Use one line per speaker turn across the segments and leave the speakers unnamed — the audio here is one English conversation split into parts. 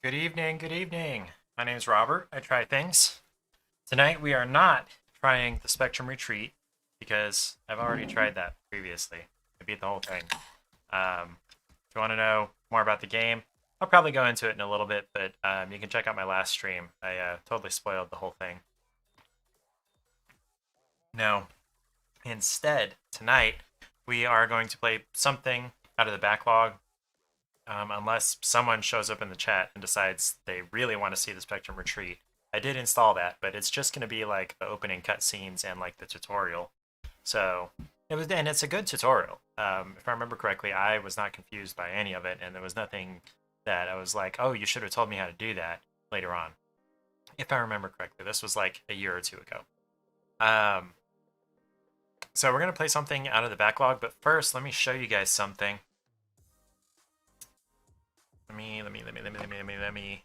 Good evening, good evening. My name's Robert. I try things. Tonight we are not trying the Spectrum Retreat because I've already tried that previously. I beat the whole thing. If you want to know more about the game, I'll probably go into it in a little bit, but you can check out my last stream. I totally spoiled the whole thing. No, instead, tonight we are going to play something out of the backlog. Unless someone shows up in the chat and decides they really want to see the Spectrum Retreat. I did install that, but it's just going to be like the opening cutscenes and like the tutorial. So and it's a good tutorial. If I remember correctly, I was not confused by any of it, and there was nothing that I was like, oh, you should have told me how to do that later on. If I remember correctly, this was like a year or two ago. So we're going to play something out of the backlog, but first, let me show you guys something. Let me.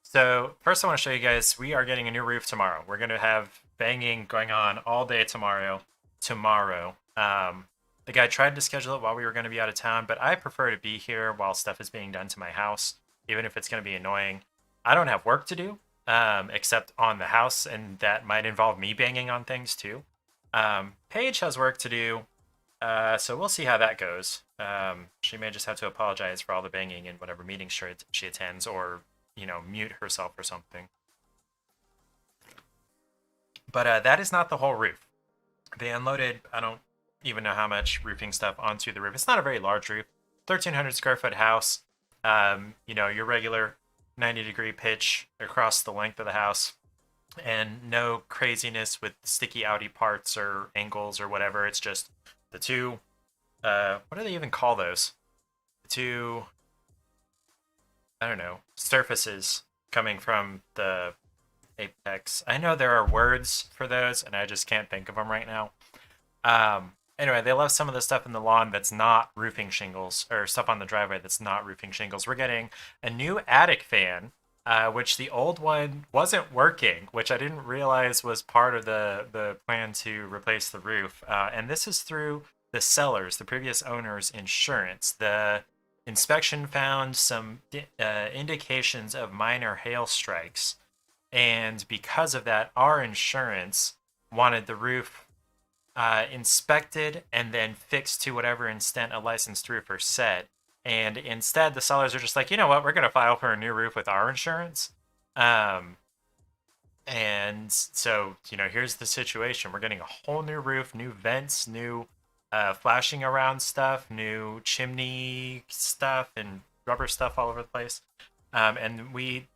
So first I want to show you guys, we are getting a new roof tomorrow. We're going to have banging going on all day tomorrow. The guy tried to schedule it while we were going to be out of town, but I prefer to be here while stuff is being done to my house, even if it's going to be annoying. I don't have work to do, except on the house, and that might involve me banging on things too. Paige has work to do, so we'll see how that goes. She may just have to apologize for all the banging in whatever meeting she attends, or, mute herself or something. But that is not the whole roof. They unloaded, I don't even know how much roofing stuff onto the roof. It's not a very large roof. 1,300 square foot house. Your regular 90-degree pitch across the length of the house. And no craziness with sticky outy parts or angles or whatever. It's just the two, what do they even call those? The two, I don't know, surfaces coming from the apex. I know there are words for those, and I just can't think of them right now. Anyway, they left some of the stuff in the lawn that's not roofing shingles, or stuff on the driveway that's not roofing shingles. We're getting a new attic fan, which the old one wasn't working, which I didn't realize was part of the plan to replace the roof. And this is through the seller's, the previous owner's insurance. The inspection found some indications of minor hail strikes. And because of that, our insurance wanted the roof inspected and then fixed to whatever extent a licensed roofer said. And instead, the sellers are just like, you know what, we're going to file for a new roof with our insurance. And so, here's the situation. We're getting a whole new roof, new vents, new flashing around stuff, new chimney stuff, and rubber stuff all over the place. And we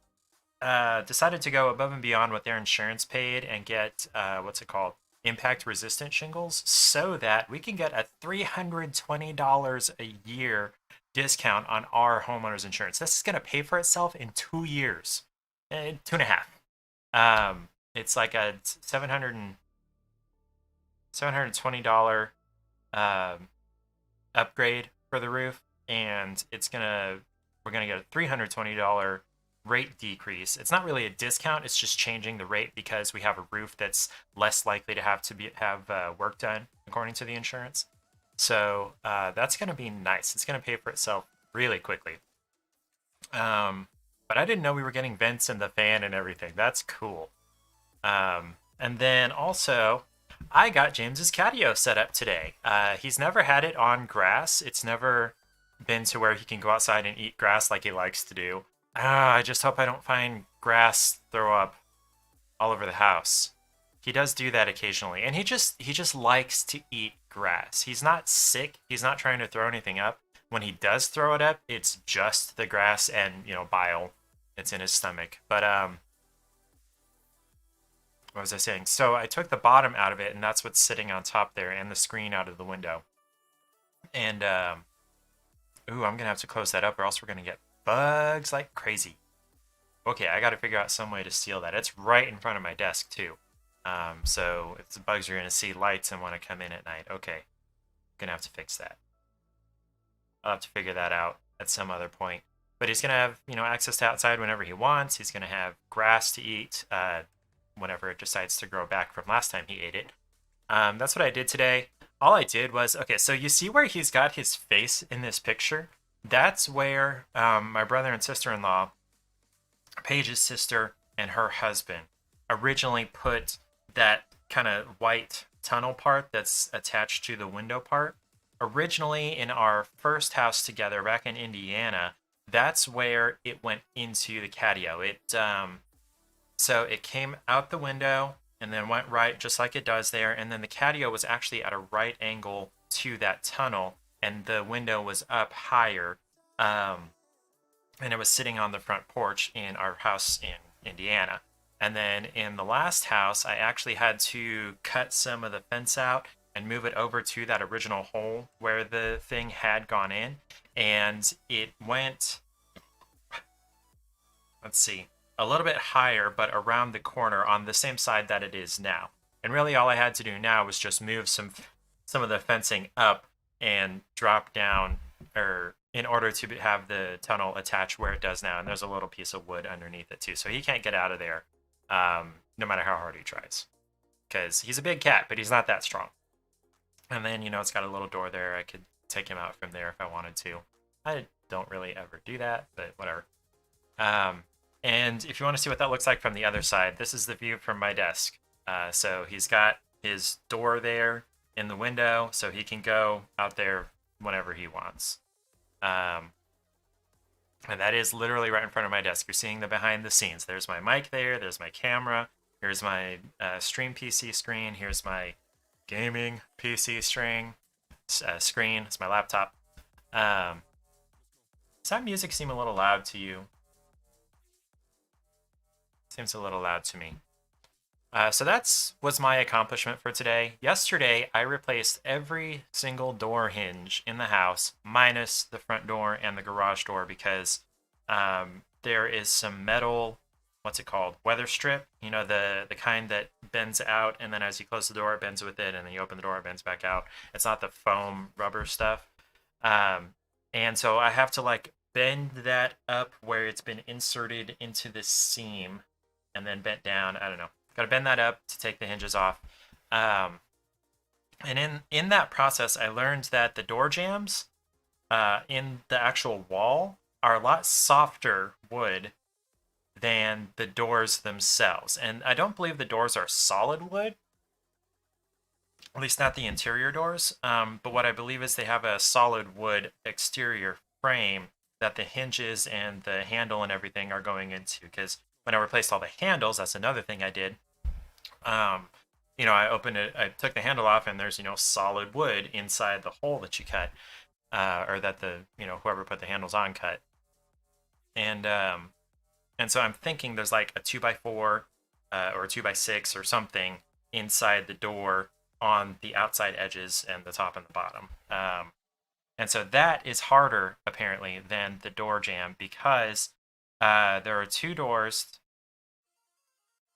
decided to go above and beyond what their insurance paid and get, what's it called? Impact resistant shingles, so that we can get a $320 a year discount on our homeowner's insurance. This is going to pay for itself in 2 years, 2.5. It's like a $720 upgrade for the roof, and we're gonna get a $320 rate decrease. It's not really a discount, it's just changing the rate because we have a roof that's less likely to have work done according to the insurance. So that's going to be nice. It's going to pay for itself really quickly. But I didn't know we were getting vents and the fan and everything. That's cool. And then also, I got James's catio set up today. He's never had it on grass. It's never been to where he can go outside and eat grass like he likes to do. I just hope I don't find grass throw up all over the house. He does do that occasionally, and he just likes to eat grass. He's not sick. He's not trying to throw anything up. When he does throw it up, it's just the grass and, bile that's in his stomach. But what was I saying? So I took the bottom out of it, and that's what's sitting on top there, and the screen out of the window. And I'm gonna have to close that up, or else we're gonna get bugs like crazy. Okay, I got to figure out some way to seal that. It's right in front of my desk too. So if the bugs are going to see lights and want to come in at night, okay, gonna have to fix that. I'll have to figure that out at some other point. But he's gonna have, access to outside whenever he wants. He's gonna have grass to eat whenever it decides to grow back from last time he ate it. That's what I did today. All I did was, okay, so you see where he's got his face in this picture? That's where my brother and sister-in-law, Paige's sister and her husband, originally put that kind of white tunnel part that's attached to the window part. Originally, in our first house together back in Indiana, that's where it went into the catio. So it came out the window and then went right just like it does there. And then the catio was actually at a right angle to that tunnel, and the window was up higher. Um, and it was sitting on the front porch in our house in Indiana. And then in the last house, I actually had to cut some of the fence out and move it over to that original hole where the thing had gone in. And it went, let's see, a little bit higher, but around the corner on the same side that it is now. And really, all I had to do now was just move some of the fencing up and drop down, or in order to have the tunnel attached where it does now. And there's a little piece of wood underneath it too, so he can't get out of there, no matter how hard he tries, because he's a big cat, but he's not that strong. And then it's got a little door there. I could take him out from there if I wanted to. I don't really ever do that, but whatever. Um, and if you want to see what that looks like from the other side, this is the view from my desk. So he's got his door there in the window, so he can go out there whenever he wants. Um, and that is literally right in front of my desk. You're seeing the behind the scenes. There's my mic there. There's my camera. Here's my stream PC screen. Here's my gaming PC screen. It's my laptop. Does that music seem a little loud to you? Seems a little loud to me. So that's was my accomplishment for today. Yesterday, I replaced every single door hinge in the house, minus the front door and the garage door, because there is some metal, what's it called? Weather strip. The kind that bends out, and then as you close the door, it bends with it, and then you open the door, it bends back out. It's not the foam rubber stuff. And so I have to like bend that up where it's been inserted into the seam and then bent down. I don't know. Got to bend that up to take the hinges off. And in that process, I learned that the door jambs in the actual wall are a lot softer wood than the doors themselves. And I don't believe the doors are solid wood, at least not the interior doors. But what I believe is they have a solid wood exterior frame that the hinges and the handle and everything are going into. Because when I replaced all the handles, that's another thing I did. I opened it, I took the handle off, and there's, solid wood inside the hole that you cut, or that whoever put the handles on cut. And so I'm thinking there's like a 2x4, or a 2x6 or something inside the door on the outside edges and the top and the bottom. And so that is harder, apparently, than the door jamb, because there are two doors,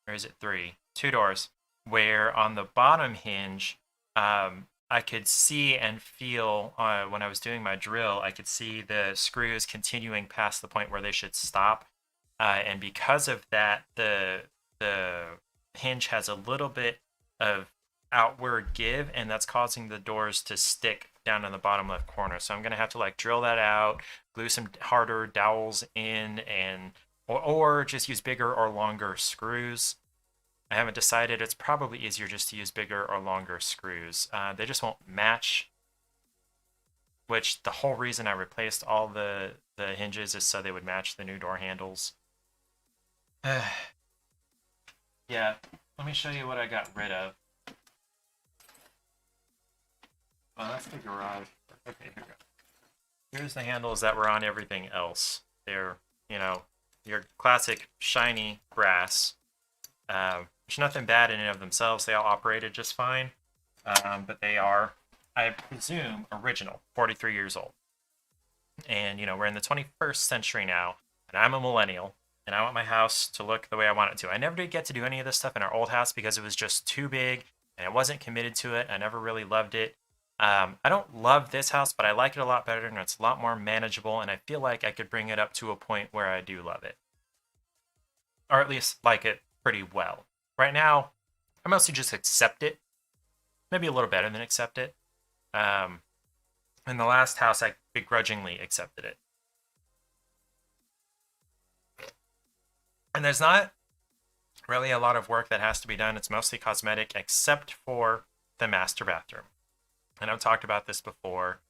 or is it three? Two doors, where on the bottom hinge, I could see and feel, when I was doing my drill, I could see the screws continuing past the point where they should stop. And because of that, the hinge has a little bit of outward give, and that's causing the doors to stick down in the bottom left corner. So I'm going to have to like drill that out, glue some harder dowels in, and or just use bigger or longer screws. I haven't decided. It's probably easier just to use bigger or longer screws. They just won't match, which the whole reason I replaced all the hinges is so they would match the new door handles. Yeah, let me show you what I got rid of. Well, that's the garage. Okay, here we go. Here's the handles that were on everything else. They're, your classic shiny brass. There's nothing bad in and of themselves. They all operated just fine. But they are, I presume, original, 43 years old. And, we're in the 21st century now, and I'm a millennial, and I want my house to look the way I want it to. I never did get to do any of this stuff in our old house because it was just too big, and I wasn't committed to it. I never really loved it. I don't love this house, but I like it a lot better, and it's a lot more manageable, and I feel like I could bring it up to a point where I do love it. Or at least like it pretty well. Right now, I mostly just accept it. Maybe a little better than accept it. In the last house, I begrudgingly accepted it. And there's not really a lot of work that has to be done. It's mostly cosmetic, except for the master bathroom. And I've talked about this before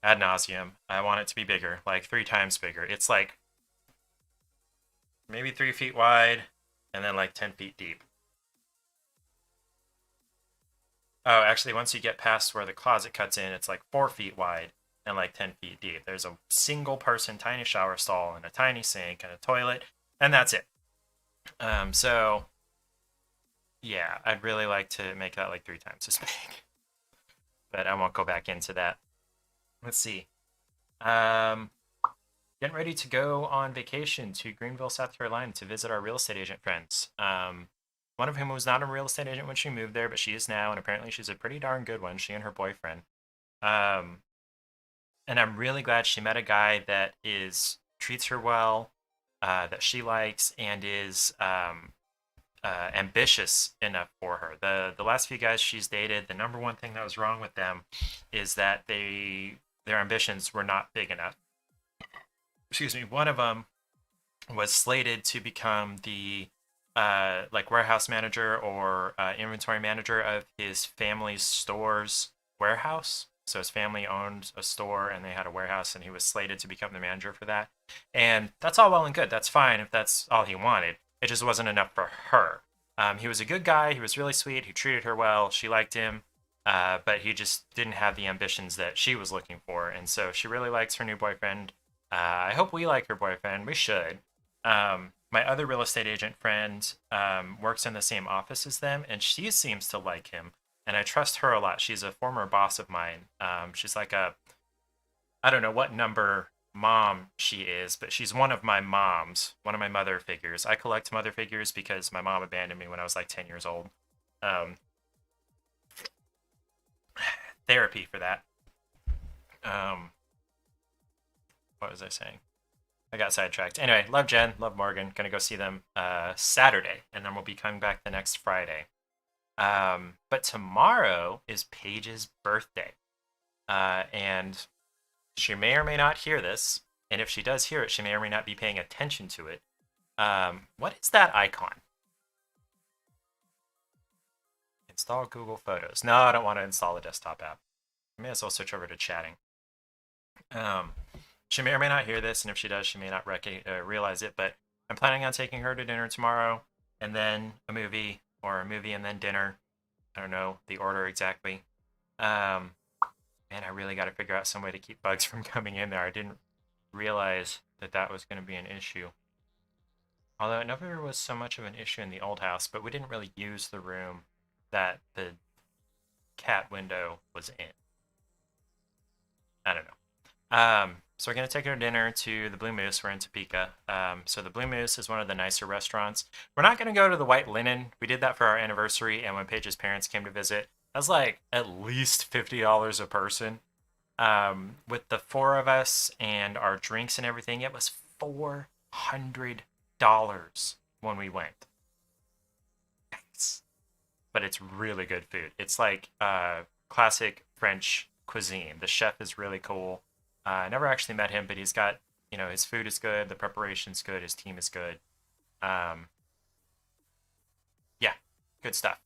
ad nauseum. I want it to be bigger, like 3 times bigger. It's like maybe 3 feet wide and then like 10 feet deep. Oh, actually, once you get past where the closet cuts in, it's like 4 feet wide and like 10 feet deep. There's a single person tiny shower stall and a tiny sink and a toilet, and that's it. So yeah, I'd really like to make that like 3 times as big, but I won't go back into that. Let's see. Um, Getting ready to go on vacation to Greenville, South Carolina to visit our real estate agent friends. One of whom was not a real estate agent when she moved there, but she is now, and apparently she's a pretty darn good one, she and her boyfriend. Um, and I'm really glad she met a guy that is treats her well, that she likes, and is ambitious enough for her. The last few guys she's dated, the number one thing that was wrong with them is that their ambitions were not big enough. Excuse me. One of them was slated to become the like warehouse manager or inventory manager of his family's store's warehouse. So his family owned a store and they had a warehouse, and he was slated to become the manager for that. And that's all well and good. That's fine if that's all he wanted. It just wasn't enough for her. He was a good guy. He was really sweet. He treated her well. She liked him. But he just didn't have the ambitions that she was looking for. And so she really likes her new boyfriend. I hope we like her boyfriend. We should. My other real estate agent friend works in the same office as them, and she seems to like him. And I trust her a lot. She's a former boss of mine. She's like I don't know what number mom she is, but she's one of my moms, one of my mother figures. I collect mother figures because my mom abandoned me when I was like 10 years old. Um, Therapy for that. Um, what was I saying? I got sidetracked. Anyway, love Jen, love Morgan. Gonna go see them Saturday, and then we'll be coming back the next Friday. But tomorrow is Paige's birthday, and she may or may not hear this. And if she does hear it, she may or may not be paying attention to it. What is that icon? Install Google Photos. No, I don't want to install a desktop app. I may as well switch over to chatting. Um, she may or may not hear this, and if she does, she may not realize it. But I'm planning on taking her to dinner tomorrow, and then a movie, or a movie and then dinner. I don't know the order exactly. And I really got to figure out some way to keep bugs from coming in there. I didn't realize that that was going to be an issue. Although it never was so much of an issue in the old house, but we didn't really use the room that the cat window was in. I don't know. So we're going to take her to dinner to the Blue Moose. We're in Topeka. So the Blue Moose is one of the nicer restaurants. We're not going to go to the White Linen. We did that for our anniversary, and when Paige's parents came to visit, that was like at least $50 a person. With the four of us and our drinks and everything, it was $400 when we went. Thanks. But it's really good food. It's like classic French cuisine. The chef is really cool. I never actually met him, but he's got, his food is good, the preparation's good, his team is good. Um, yeah, good stuff.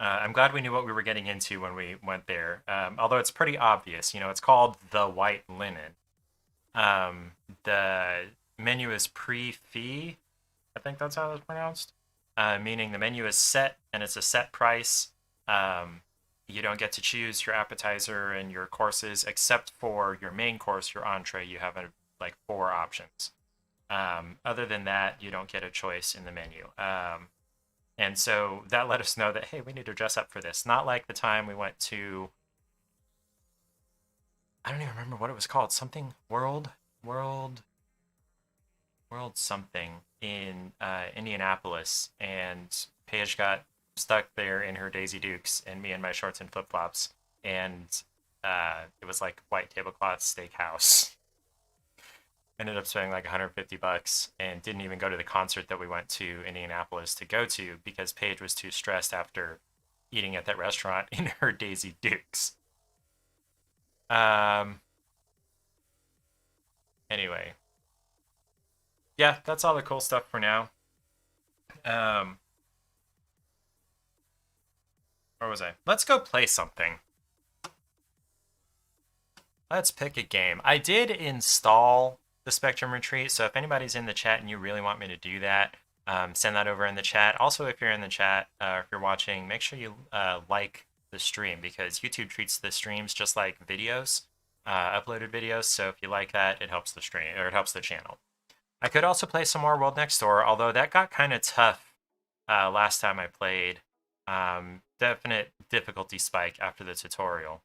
I'm glad we knew what we were getting into when we went there. Although it's pretty obvious, it's called the White Linen. The menu is pre-fee. I think that's how it's pronounced. Meaning the menu is set and it's a set price. You don't get to choose your appetizer and your courses, except for your main course, your entree. You have like 4 options. Other than that, you don't get a choice in the menu. And so that let us know that, hey, we need to dress up for this. Not like the time we went to, I don't even remember what it was called. Something World something in Indianapolis. And Paige got stuck there in her Daisy Dukes and me in my shorts and flip-flops. And it was like white tablecloth steakhouse. Ended up spending like $150 and didn't even go to the concert that we went to Indianapolis to go to because Paige was too stressed after eating at that restaurant in her Daisy Dukes. Anyway, yeah, that's all the cool stuff for now. Um, where was I? Let's go play something. Let's pick a game. I did install the Spectrum Retreat, so if anybody's in the chat and you really want me to do that, send that over in the chat. Also, if you're in the chat, if you're watching, make sure you like the stream, because YouTube treats the streams just like videos, uploaded videos. So if you like that, it helps the stream, or it helps the channel. I could also play some more World Next Door, although that got kind of tough last time I played. Definite difficulty spike after the tutorial.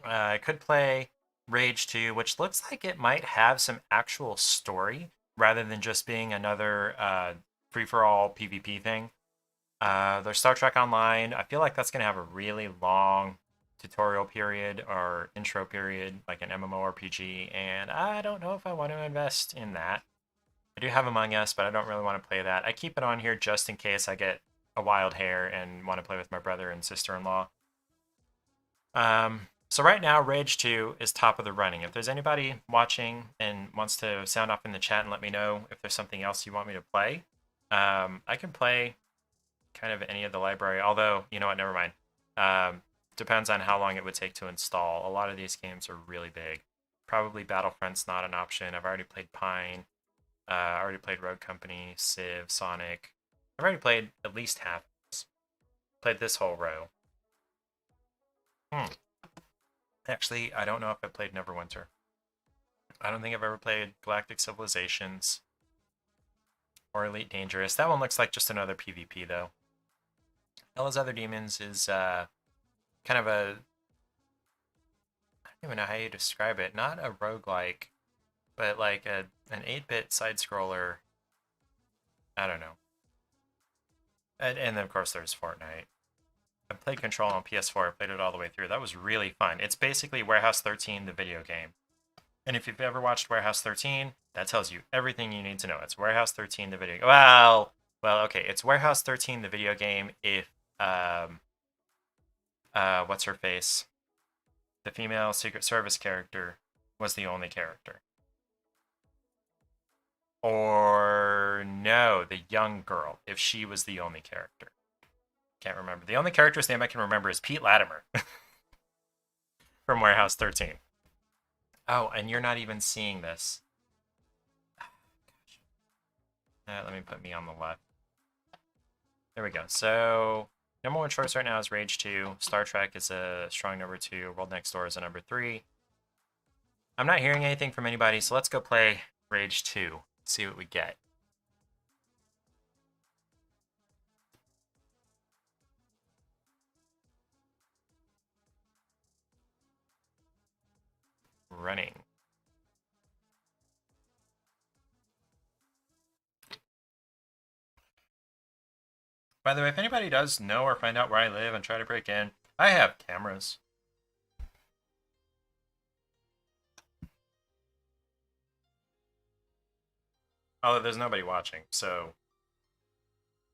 I could play Rage 2, which looks like it might have some actual story rather than just being another free-for-all PvP thing. There's Star Trek Online. I feel like that's going to have a really long tutorial period or intro period, like an MMORPG, and I don't know if I want to invest in that. I do have Among Us, but I don't really want to play that. I keep it on here just in case I get a wild hair and want to play with my brother and sister-in-law. So right now, Rage 2 is top of the running. If there's anybody watching and wants to sound off in the chat and let me know if there's something else you want me to play, I can play kind of any of the library. Although, you know what, never mind. Depends on how long it would take to install. A lot of these games are really big. Probably Battlefront's not an option. I've already played Pine. I already played Rogue Company, Civ, Sonic. I've already played at least half of this. Played this whole row. Actually, I don't know if I played Neverwinter. I don't think I've ever played Galactic Civilizations or Elite Dangerous. That one looks like just another PvP, though. Ella's Other Demons is kind of a... I don't even know how you describe it. Not a roguelike, but like an 8-bit side-scroller. I don't know. And then, of course, there's Fortnite. I played Control on PS4. I played it all the way through. That was really fun. It's basically Warehouse 13, the video game. And if you've ever watched Warehouse 13, that tells you everything you need to know. It's Warehouse 13, the video game. Well, okay. It's Warehouse 13, the video game, if, what's her face? The female Secret Service character was the only character. Or, no, the young girl, if she was the only character. Can't remember. The only character's name I can remember is Pete Latimer from Warehouse 13. Oh, and you're not even seeing this. Let me put me on the left. There we go. So, number one choice right now is Rage 2. Star Trek is a strong number 2. World Next Door is a number 3. I'm not hearing anything from anybody, so let's go play Rage 2. See what we get. Running. By the way, if anybody does know or find out where I live and try to break in, I have cameras. Although there's nobody watching, so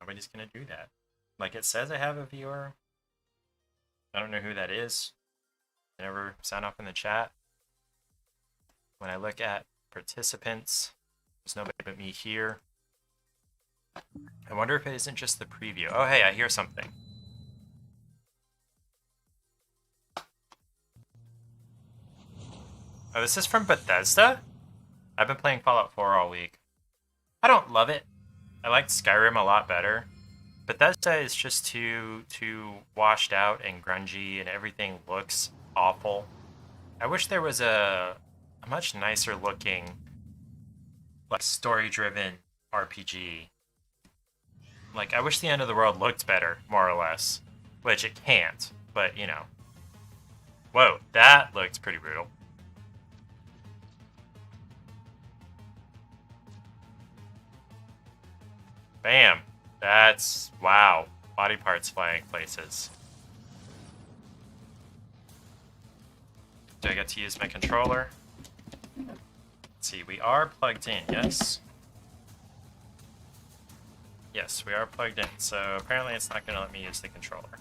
nobody's gonna do that. Like it says I have a viewer. I don't know who that is. They never sign up in the chat. When I look at participants, there's nobody but me here. I wonder if it isn't just the preview. Oh, hey, I hear something. Oh, this is from Bethesda? I've been playing Fallout 4 all week. I don't love it. I liked Skyrim a lot better. Bethesda is just too washed out and grungy, and everything looks awful. I wish there was a much nicer looking, like, story-driven RPG. Like, I wish the end of the world looked better, more or less. Which it can't, but, you know. Whoa, that looked pretty brutal. Bam. That's... wow. Body parts flying places. Do I get to use my controller? Let's see, we are plugged in, yes? Yes, we are plugged in, so apparently it's not going to let me use the controller.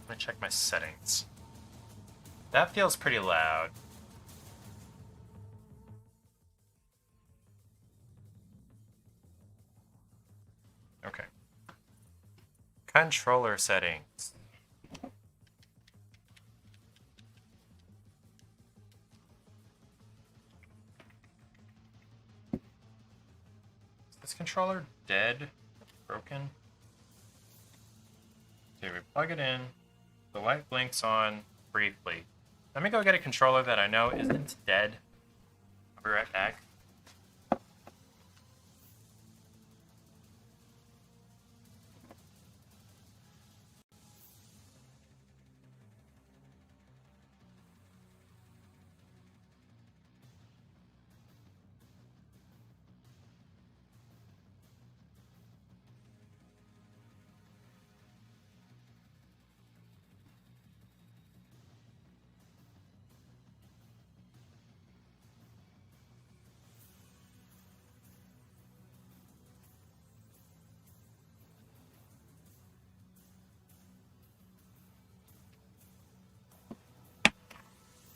Let me check my settings. That feels pretty loud. controller settings. Is this controller dead? Broken? Okay, we plug it in. The light blinks on briefly. Let me go get a controller that I know isn't dead. I'll be right back.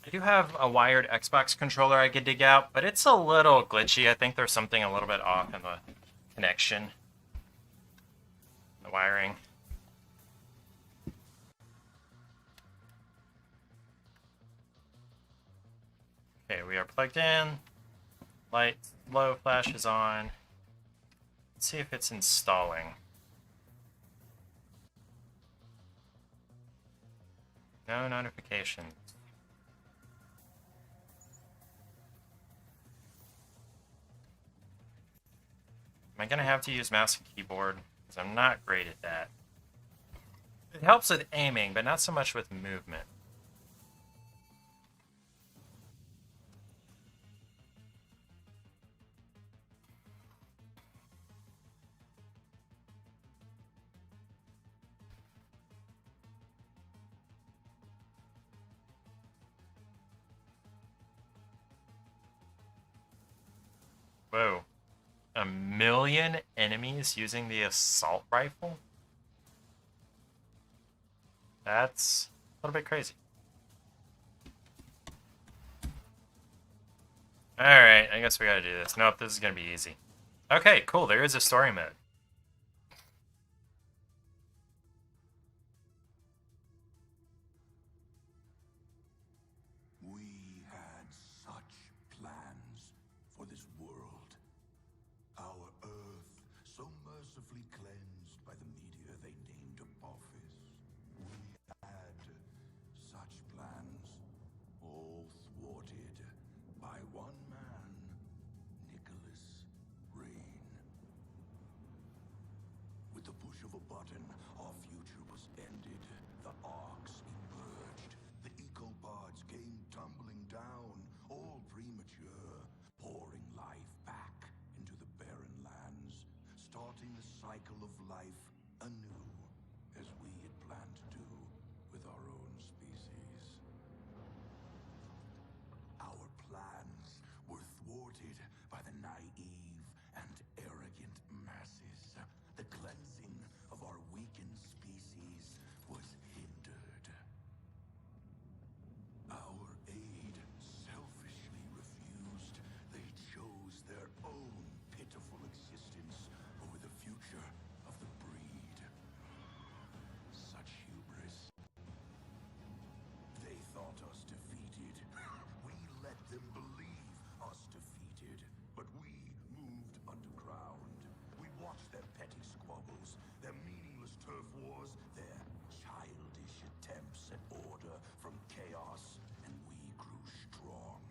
I do have a wired Xbox controller I could dig out, but it's a little glitchy. I think there's something a little bit off in the connection, the wiring. Okay, we are plugged in. Light low flash is on. Let's see if it's installing. No notifications. Am I going to have to use mouse and keyboard? Because I'm not great at that. It helps with aiming, but not so much with movement. Whoa. 1,000,000 enemies using the assault rifle? That's a little bit crazy. Alright, I guess we gotta do this. Nope, this is gonna be easy. Okay, cool, there is a story mode.
We had such plans for this world. Our Earth, so mercifully cleansed by the meteor they named Apophis. We had such plans, all thwarted by one man, Nicholas Rain. With the push of a button, our future was ended. The arcs emerged. The ecopods came tumbling down, all premature, pouring life back into the barren lands, starting a cycle of life anew, as we had planned to do with our own species. Our plans were thwarted by the naive and arrogant masses. The cleansing of our weakened species was hindered. Our aid selfishly refused. They chose their own pitiful existence over the future of the breed. Such hubris. They thought us defeated. We let them believe us defeated. But we moved underground. We watched their petty squabbles, their meaningless turf wars, their childish attempts at order from chaos, and we grew strong.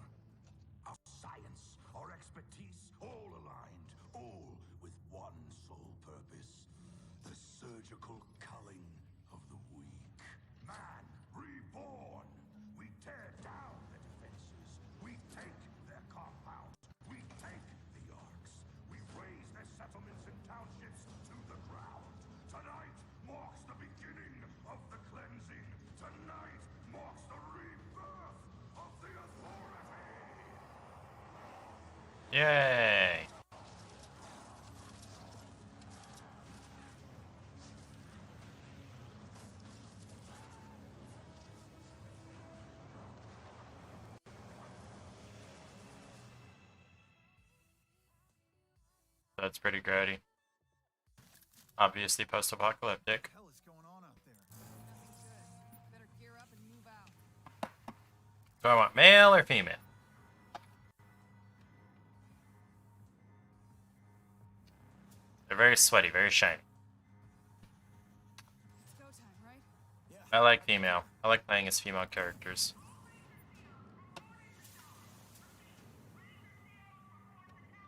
Our science, our expertise, all aligned, all with one sole purpose: the surgical culling of the weak. Man reborn! We tear down the defenses. We take their compounds. We take the arcs. We raise their settlements and townships to the ground. Tonight marks the beginning of the cleansing. Tonight marks the rebirth of the authority.
Yay! That's pretty grody. Obviously post-apocalyptic.
What the hell is going
Do I want male or female? They're very sweaty, very shiny.
It's go time, right?
I like female. I like playing as female characters.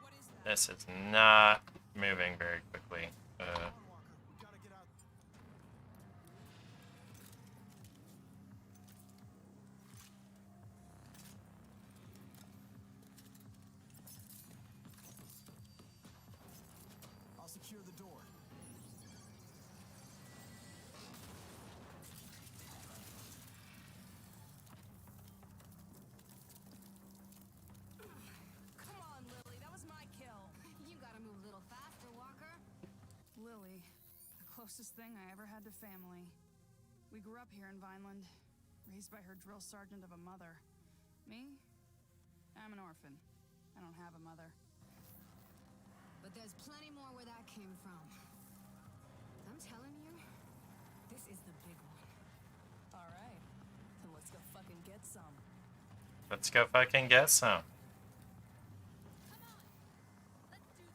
What is that?
This is not moving very quickly.
I'll secure the door.
Come on, Lily, that was my kill.
You gotta move a little faster, Walker.
Lily, the closest thing I ever had to family. We grew up here in Vineland, raised by her drill sergeant of a mother. Me? I'm an orphan. I don't have a mother.
But there's plenty more where that came from. I'm telling you, this is the big one.
All right, then let's go fucking get some.
Let's go fucking get some.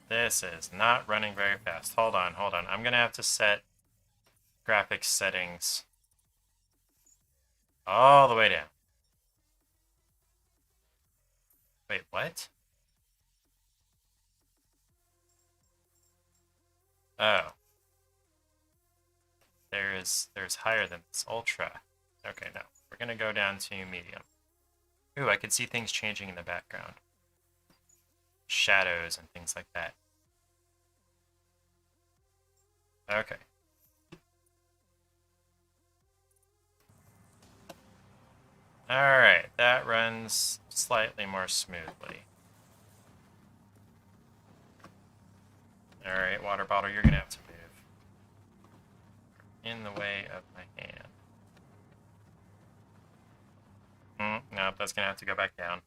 This is not running very fast. Hold on, hold on. I'm gonna have to set graphics settings all the way down. Wait, what? Oh. There's higher than this. Ultra. Okay, no. We're gonna go down to medium. Ooh, I could see things changing in the background. Shadows and things like that. Okay. Alright, that runs slightly more smoothly. Alright, water bottle, you're gonna have to move. In the way of my hand. Nope, that's gonna have to go back down.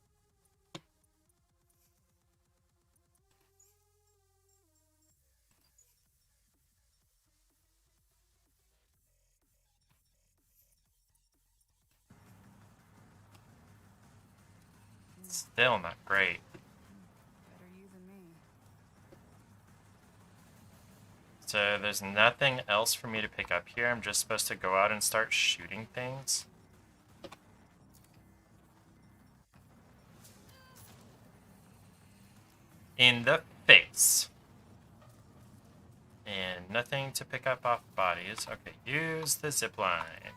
Still not great.
Better you than me.
So there's nothing else for me to pick up here. I'm just supposed to go out and start shooting things. In the face. And nothing to pick up off bodies. Okay, use the zip line.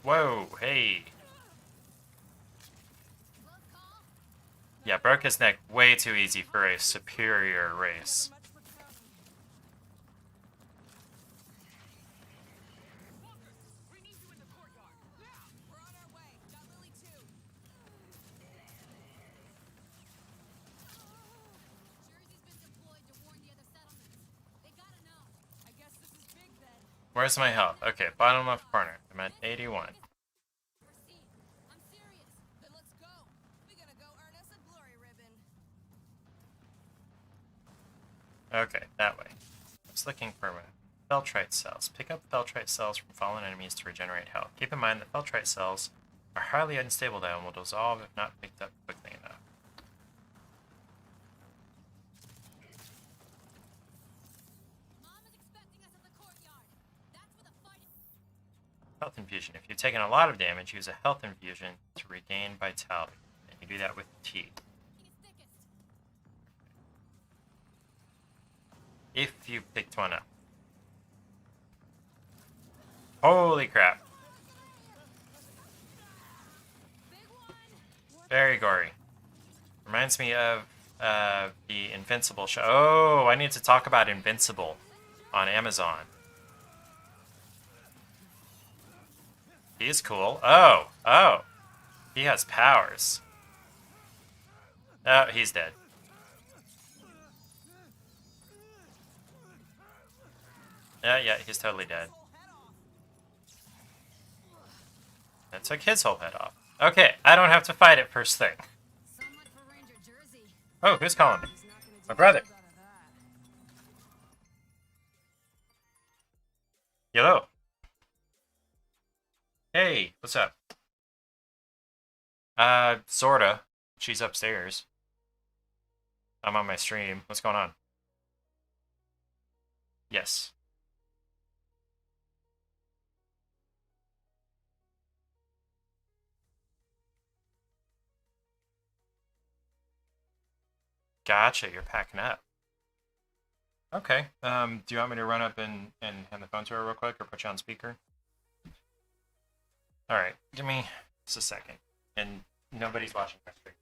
Whoa, hey. Yeah, broke his neck way too easy for a superior race.
Much for counting.
We need you in the courtyard. Now!
We're on our way. Got Lily too.
Jersey's been deployed to warn the other settlements. They gotta know.
I guess this is big then.
Where's my health? Okay, bottom left corner. I'm at 81.
Proceed. I'm serious.
Then let's go. We gotta go earn us a glory ribbon.
Okay, that way. I was looking for Feltrite cells. Pick up Feltrite cells from fallen enemies to regenerate health. Keep in mind that Feltrite cells are highly unstable though and will dissolve if not picked up quickly enough.
Mom is expecting us at the courtyard. That's where the fight is.
Health infusion. If you've taken a lot of damage, use a health infusion to regain vitality. And you do that with T.
It's thickest.
If you picked one up. Holy crap.
Big one.
Very gory. Reminds me of the Invincible show. Oh, I need to talk about Invincible on Amazon. He's cool. Oh, oh. He has powers. Oh, he's dead. Yeah, he's totally dead. That took his whole head off. Okay, I don't have to fight it first thing.
So much for Ranger Jersey.
Oh, who's calling me?
He's not gonna
My
take
brother.
hold out of that.
Hello. Hey, what's up? Sorta. She's upstairs. I'm on my stream. What's going on? Yes. Gotcha, you're packing up. Okay. Do you want me to run up and hand the phone to her real quick or put you on speaker? Alright, give me just a second. And nobody's watching my stream.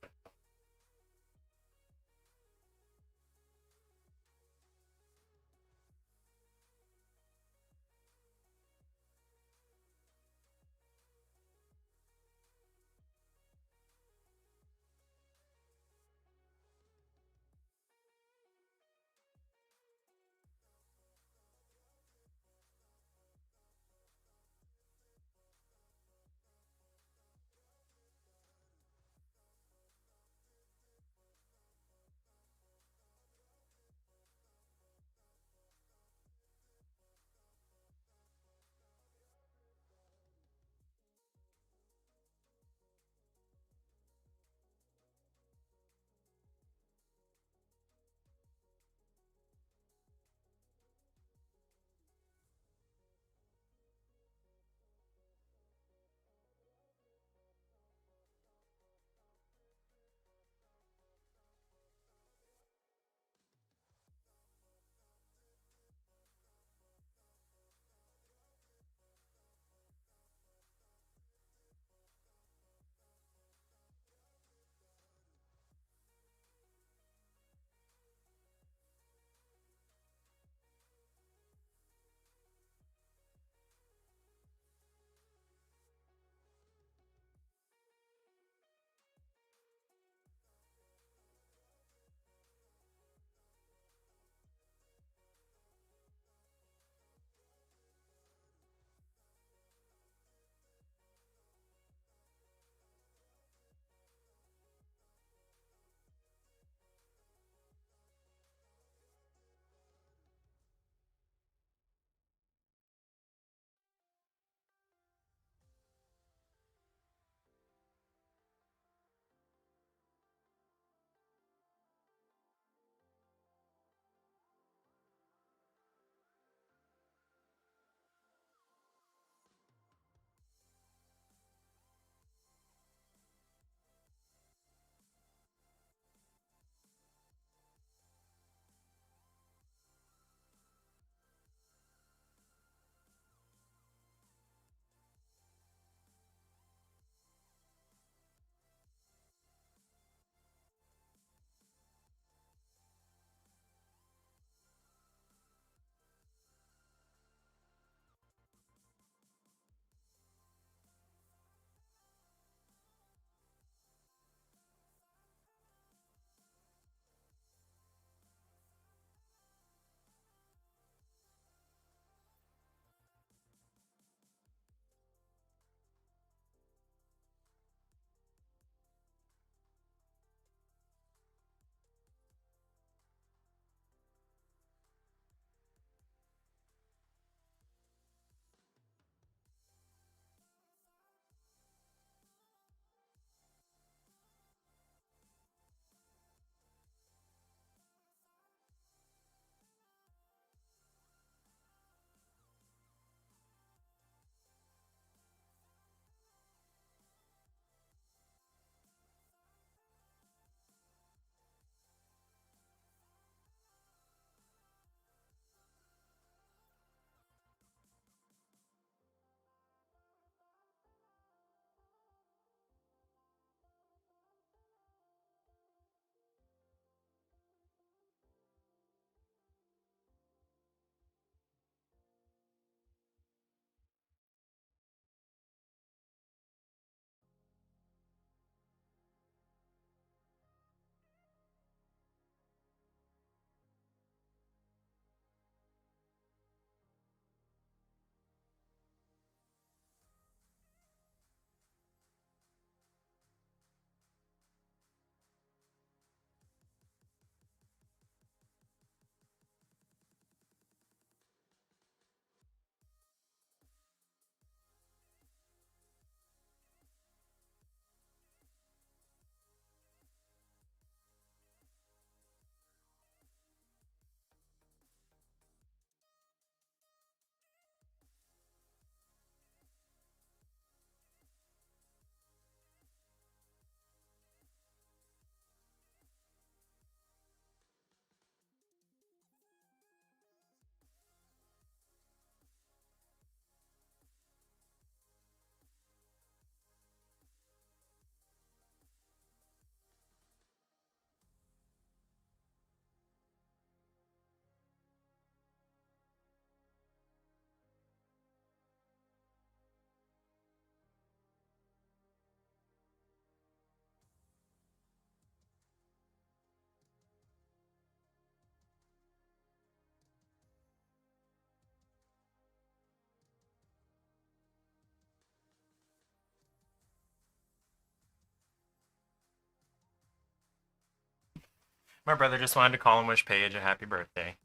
My brother just wanted to call and wish Paige a happy birthday.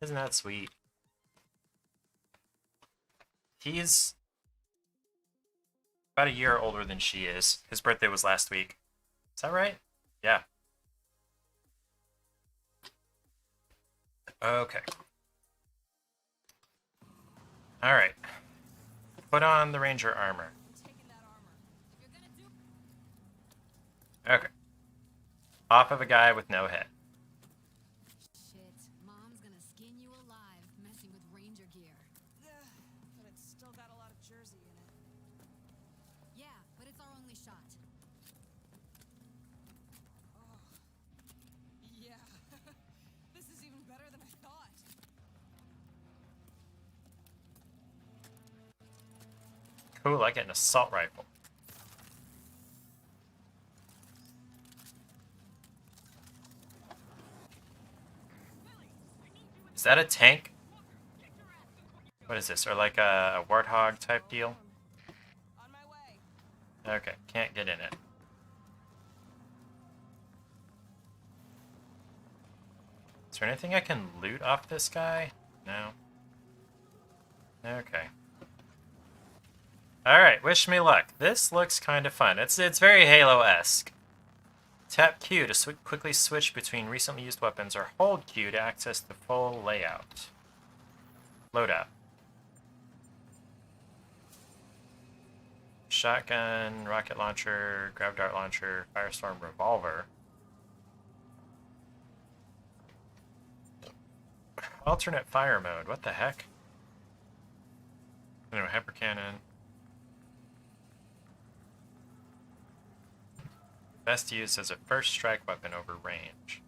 Isn't that sweet? He's about a year older than she is. His birthday was last week. Is that right? Yeah. Okay. Alright. Put on the ranger armor. Okay. Off of a guy with no head.
Shit, Mom's gonna skin you alive messing with ranger gear.
But it's still got a lot of jersey in it.
Yeah, but it's our only shot.
Oh. Yeah. This is even better than I thought.
Cool, I get an assault rifle. Is that a tank? What is this? Or like a warthog type deal?
On my way.
Okay, can't get in it. Is there anything I can loot off this guy? No. Okay. Alright, wish me luck. This looks kind of fun. It's very Halo-esque. Tap Q to quickly switch between recently used weapons, or hold Q to access the full layout. Loadout. Shotgun, rocket launcher, grav dart launcher, firestorm revolver. Alternate fire mode, what the heck? Anyway, hyper cannon. Best used as a first strike weapon over range.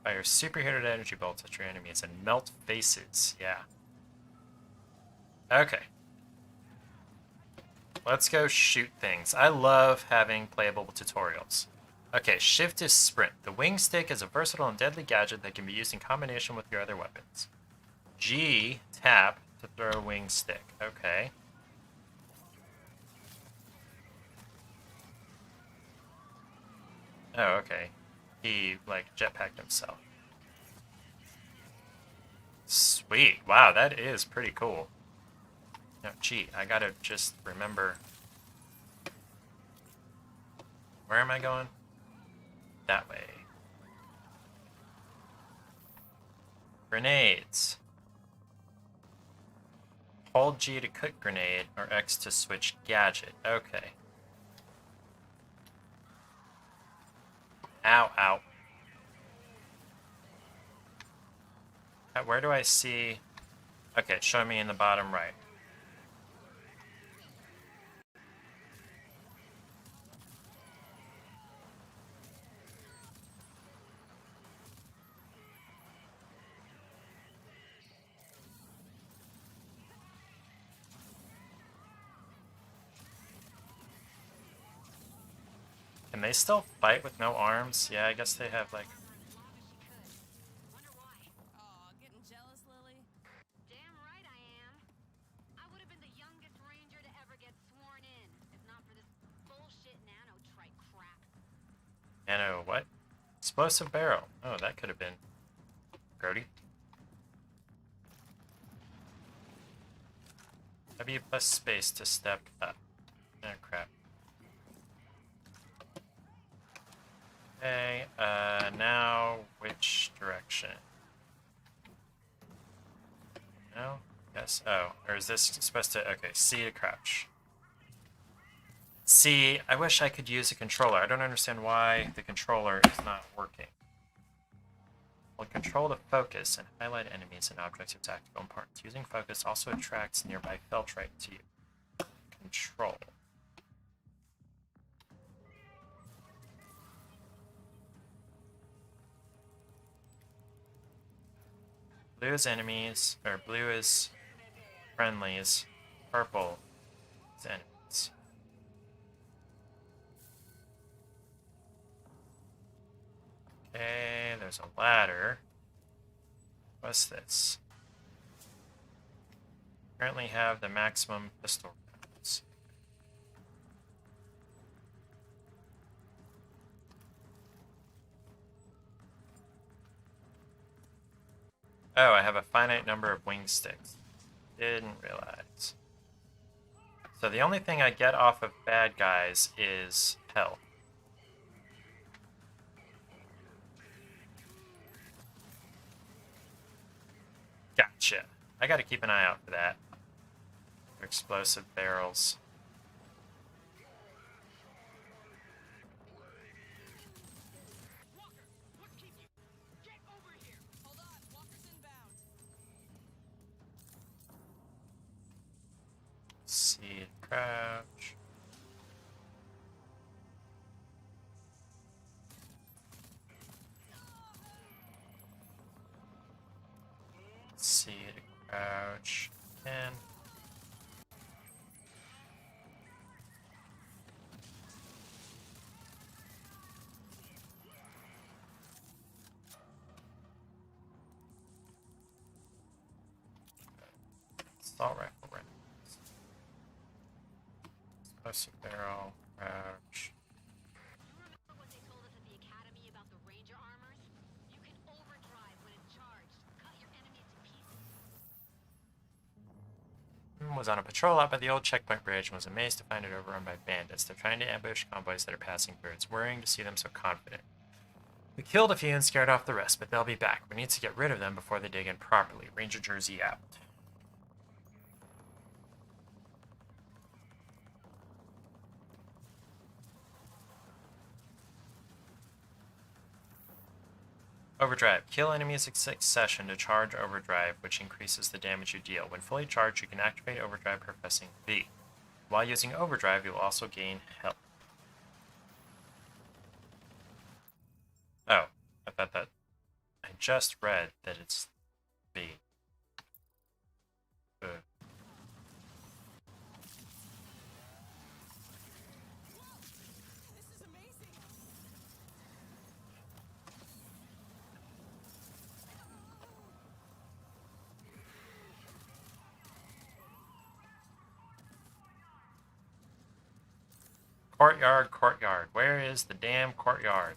Fire superheated energy bolts at your enemies and melt faces. Yeah. Okay. Let's go shoot things. I love having playable tutorials. Okay, shift is sprint. The wing stick is a versatile and deadly gadget that can be used in combination with your other weapons. G, tap to throw a wing stick. Okay. Oh, okay. He, like, jetpacked himself. Sweet. Wow, that is pretty cool. No, gee, I gotta just remember... Where am I going? That way. Grenades. Hold G to cook grenade, or X to switch gadget. Okay. Ow, ow. Where do I see... Okay, it's showing me in the bottom right. Can they still fight with no arms? Yeah, I guess they have, like...
Aw, getting jealous, Lily?
Damn right I am. I would have been the youngest ranger to ever get sworn in, if not for this bullshit nano-trike crap.
Nano what? Explosive barrel. Oh, that could have been grody. W plus space to step up. Oh, crap. Okay, now which direction? No? Yes. Oh, or is this supposed to... Okay, C to crouch. See, I wish I could use a controller. I don't understand why the controller is not working. Hold control to focus and highlight enemies and objects of tactical importance. Using focus also attracts nearby Feltrite to you. Control. Blue is enemies, or blue is friendlies. Purple is enemies. Okay, there's a ladder. What's this? Currently have the maximum pistol rounds. Oh, I have a finite number of wing sticks. Didn't realize. So the only thing I get off of bad guys is health. Gotcha. I gotta keep an eye out for that. Explosive barrels.
Walker, what's keeping you? Get over here!
Hold on, Walker's inbound.
Seed crouch. Seed crouch. And assault rifle rounds. Explosive barrel crouch.
You remember what they told us at the academy about the ranger armors? You can overdrive when it's charged. Cut your enemies to pieces.
Was on a patrol out by the old checkpoint bridge and was amazed to find it overrun by bandits. They're trying to ambush convoys that are passing through. It's worrying to see them so confident. We killed a few and scared off the rest, but they'll be back. We need to get rid of them before they dig in properly. Ranger Jersey out. Overdrive. Kill enemies in succession to charge overdrive, which increases the damage you deal. When fully charged, you can activate overdrive by pressing V. While using overdrive, you will also gain health. Oh, I thought that... I just read that it's V. Ugh.
This is amazing.
Courtyard, courtyard. Where is the damn courtyard?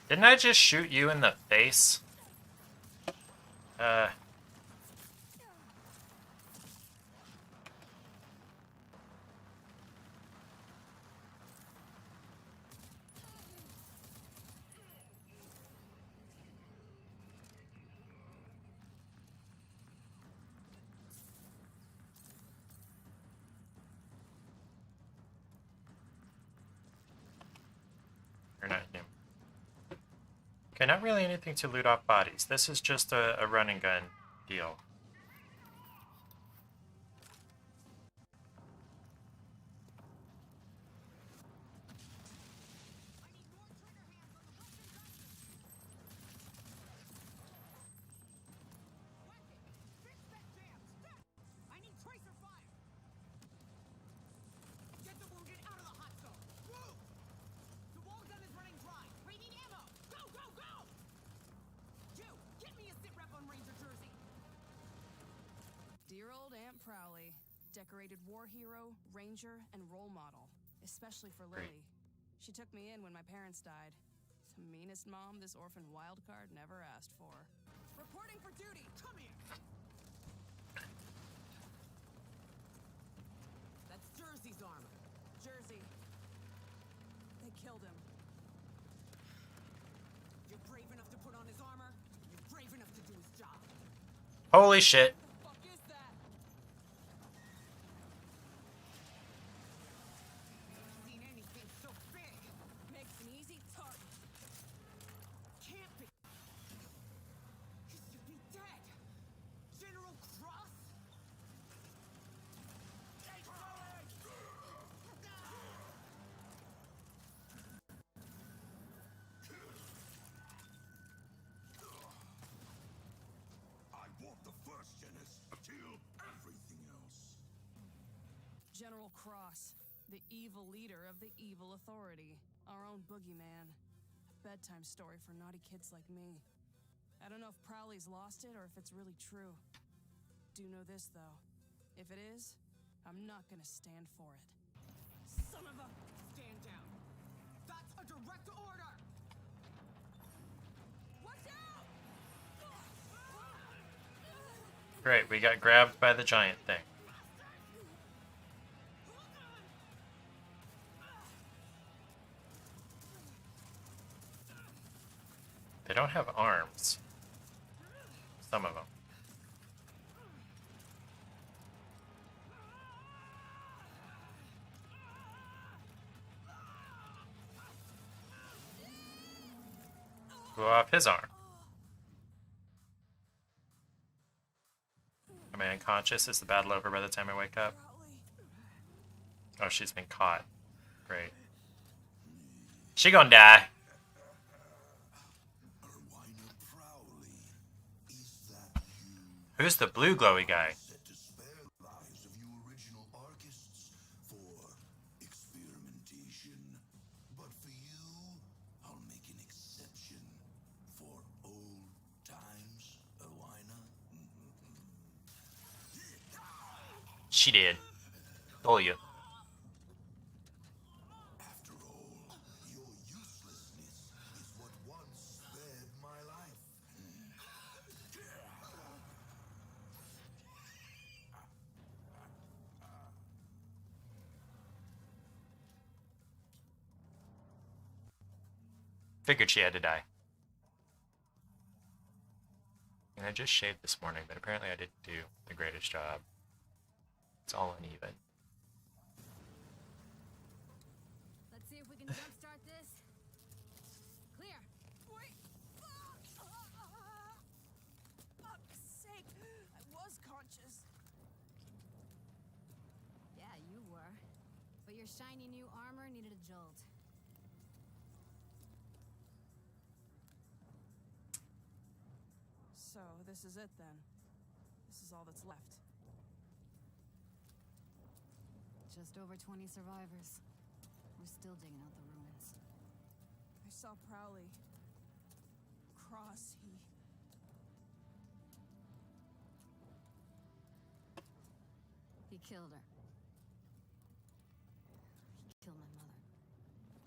Didn't I just shoot you in the face? You're not new. Okay, not really anything to loot off bodies. This is just a run and gun deal.
Fix that jam! Step! I need tracer fire! Get the wounded out of the hot zone! Move! The wall gun is running dry! We need ammo! Go, go, go! You, get me a sit rep on Ranger Jersey!
Dear old Aunt Prowley, decorated war hero, ranger, and role model, especially for
Great.
Lily. She took me in when my parents died. The meanest mom this orphan wildcard never asked for. Reporting for duty.
Come here! That's Jersey's armor.
Jersey. They killed him.
You're brave enough to put on his armor. You're brave enough to do his job.
Holy shit.
What the fuck is that?
Seen anything so big?
Makes an easy target.
Can't be. He should be dead. General Cross?
I want the first Genis. Kill everything else.
General Cross, the evil leader of the evil authority. Our own boogeyman. A bedtime story for naughty kids like me. I don't know if Prowley's lost it or if it's really true. Do know this, though. If it is, I'm not gonna stand for it.
Son of a... Stand down. That's a
Great, we got grabbed by the giant thing. They don't have arms. Some of them. Blew off his arm. Am I unconscious? Is the battle over by the time I wake up? Oh, she's been caught. Great. She gonna die. Who's the blue glowy guy?
Set to spare the lives of you original archists for experimentation. But for you, I'll make an exception for old times, Alwina.
She did. Told you.
After all, your uselessness is what once spared my life.
Figured she had to die. And I just shaved this morning, but apparently I didn't do the greatest job. It's all uneven.
Let's see if we can jumpstart this. Clear.
Wait! Fuck's sake! I was conscious.
Yeah, you were. But your shiny new armor needed a jolt.
So, this is it then. This is all that's left.
Just over 20 survivors. We're still digging out the ruins.
I saw Prowley. Cross,
He killed her. He killed my mother.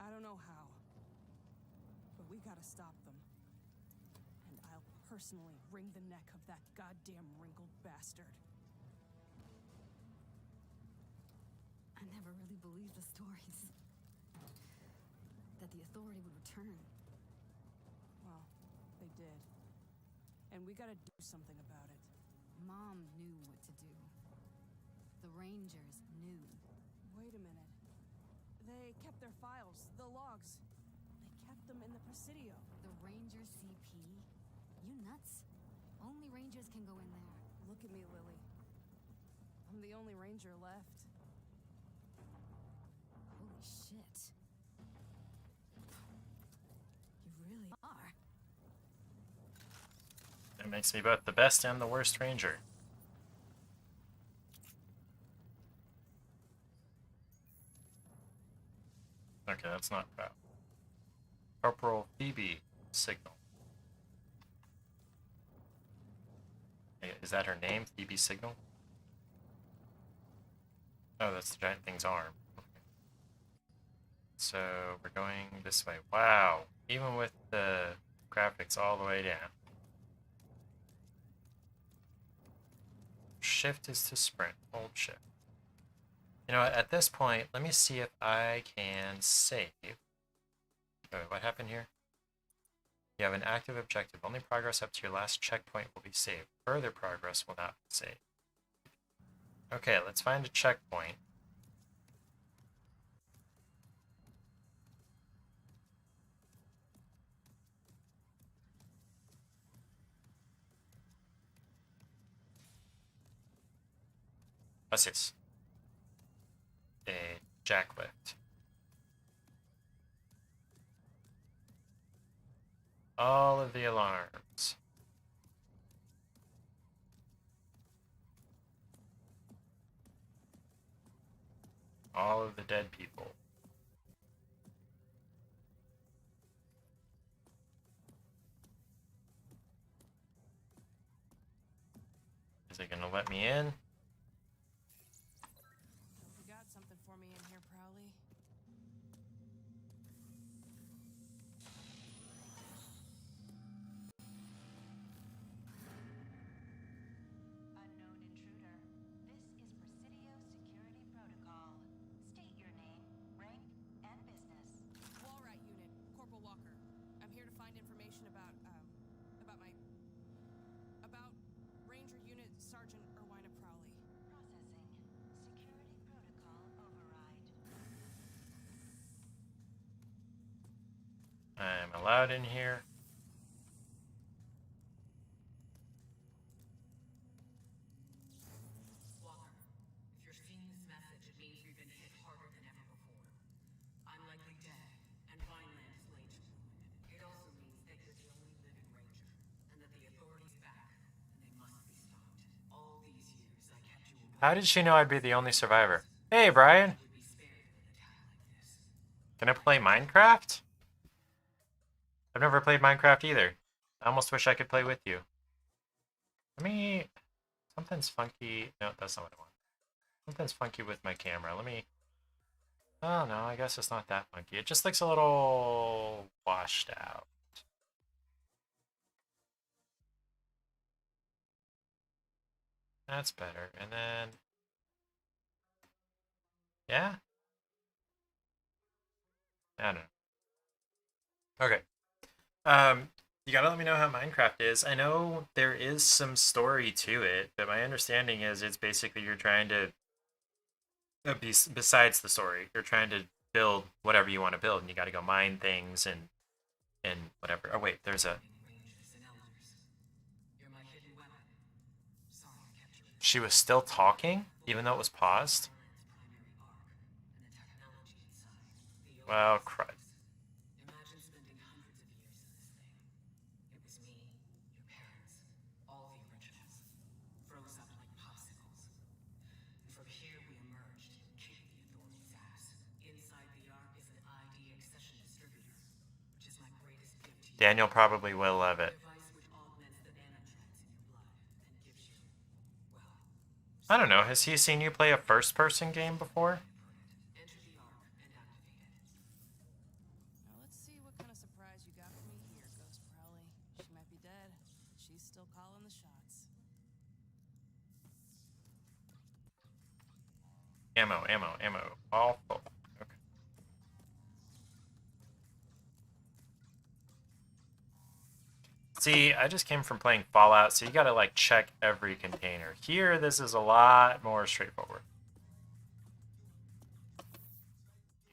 I don't know how. But we gotta stop them. And I'll personally wring the neck of that goddamn wrinkled bastard.
I never really believed the stories. That the authority would return.
Well, they did. And we gotta do something about it.
Mom knew what to do. The Rangers knew.
Wait a minute. They kept their files, the logs. They kept them in the Presidio.
The Ranger CP? You nuts? Only Rangers can go in there.
Look at me, Lily. I'm the only ranger left.
Holy shit. You really are.
That makes me both the best and the worst ranger. Okay, that's not bad. Corporal Phoebe Signal. Hey, is that her name? Phoebe Signal? Oh, that's the giant thing's arm. Okay. So we're going this way. Wow. Even with the graphics all the way down. Shift is to sprint. Hold shift. You know what, at this point, let me see if I can save. Oh, what happened here? You have an active objective. Only progress up to your last checkpoint will be saved. Further progress will not be saved. Okay, let's find a checkpoint. What's this? A jacklift. All of the alarms. All of the dead people. Is it gonna let me in?
You got something for me in here, Prowley?
find information about Ranger Unit Sergeant Erwina Prowley.
Processing. Security protocol override.
I'm allowed in here.
Walker, if you're seeing this message, it means we've been hit harder than ever before. I'm likely dead, and Vineland is laid to ruin. It also means that you're the only living Ranger, and that the authority's back, and they must be stopped. All these years, I kept you away.
How did she know I'd be the only survivor? Hey, Brian.
Would be spared an attack like this.
Can I play Minecraft? I've never played Minecraft either. I almost wish I could play with you. Let me... Something's funky. No, that's not what I want. Something's funky with my camera. Let me... Oh, no, I guess it's not that funky. It just looks a little washed out. That's better. And then... Yeah? I don't know. Okay. You gotta let me know how Minecraft is. I know there is some story to it, but my understanding is it's basically you're trying to... Besides the story, you're trying to build whatever you want to build, and you gotta go mine things and whatever. Oh wait, there's a...
Rangers and elders. You're my hidden weapon. Sorry I kept you in
She was still talking, even though it was paused?
Vineland's primary arc, and the technology inside. The
Well,
old
crud.
Imagine spending hundreds of years in this thing. It was me, your parents, all the originals, froze up like popsicles. And from here we emerged and kicked the authorities' ass. Inside the Ark is an ID accession distributor, which is my greatest gift to you.
Daniel probably will love
A
it.
device which augments the nanotrends in your blood and gives you, well,
I don't know, has he seen you play a first-person game before?
enter the Ark and activate it.
Now let's see what kind of surprise you got for me here, Ghost Prowley. She might be dead. She's still calling the shots.
Ammo, ammo, ammo. All full. Okay. See, I just came from playing Fallout, so you gotta like check every container. Here, this is a lot more straightforward.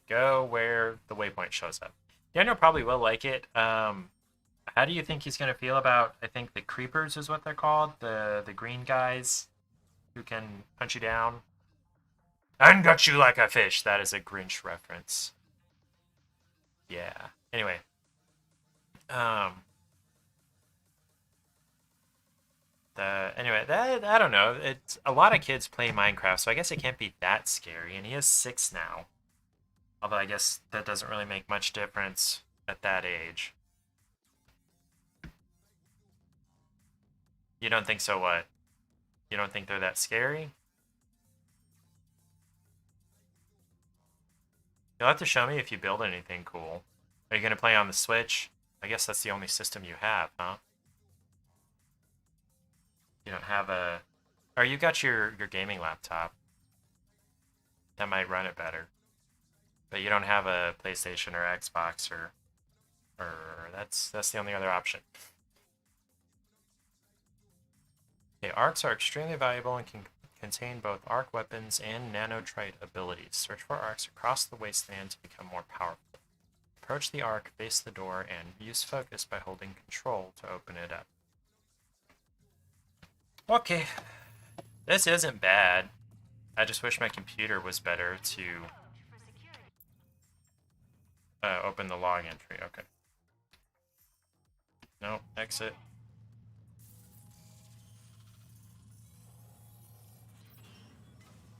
Go where the waypoint shows up. Daniel probably will like it. How do you think he's gonna feel about, I think the creepers is what they're called, the green guys who can hunt you down? And gut you like a fish. That is a Grinch reference. Yeah. Anyway. I don't know. It's a lot of kids play Minecraft, so I guess it can't be that scary. And he is 6 now. Although I guess that doesn't really make much difference at that age. You don't think so, what? You don't think they're that scary? You'll have to show me if you build anything cool. Are you going to play on the Switch? I guess that's the only system you have, huh? You don't have a... Or you got your gaming laptop. That might run it better. But you don't have a PlayStation or Xbox or that's the only other option. Okay, arcs are extremely valuable and can contain both arc weapons and nanotrite abilities. Search for arcs across the wasteland to become more powerful. Approach the arc, face the door, and use focus by holding control to open it up. Okay, this isn't bad. I just wish my computer was better to open the log entry. Okay. No, exit.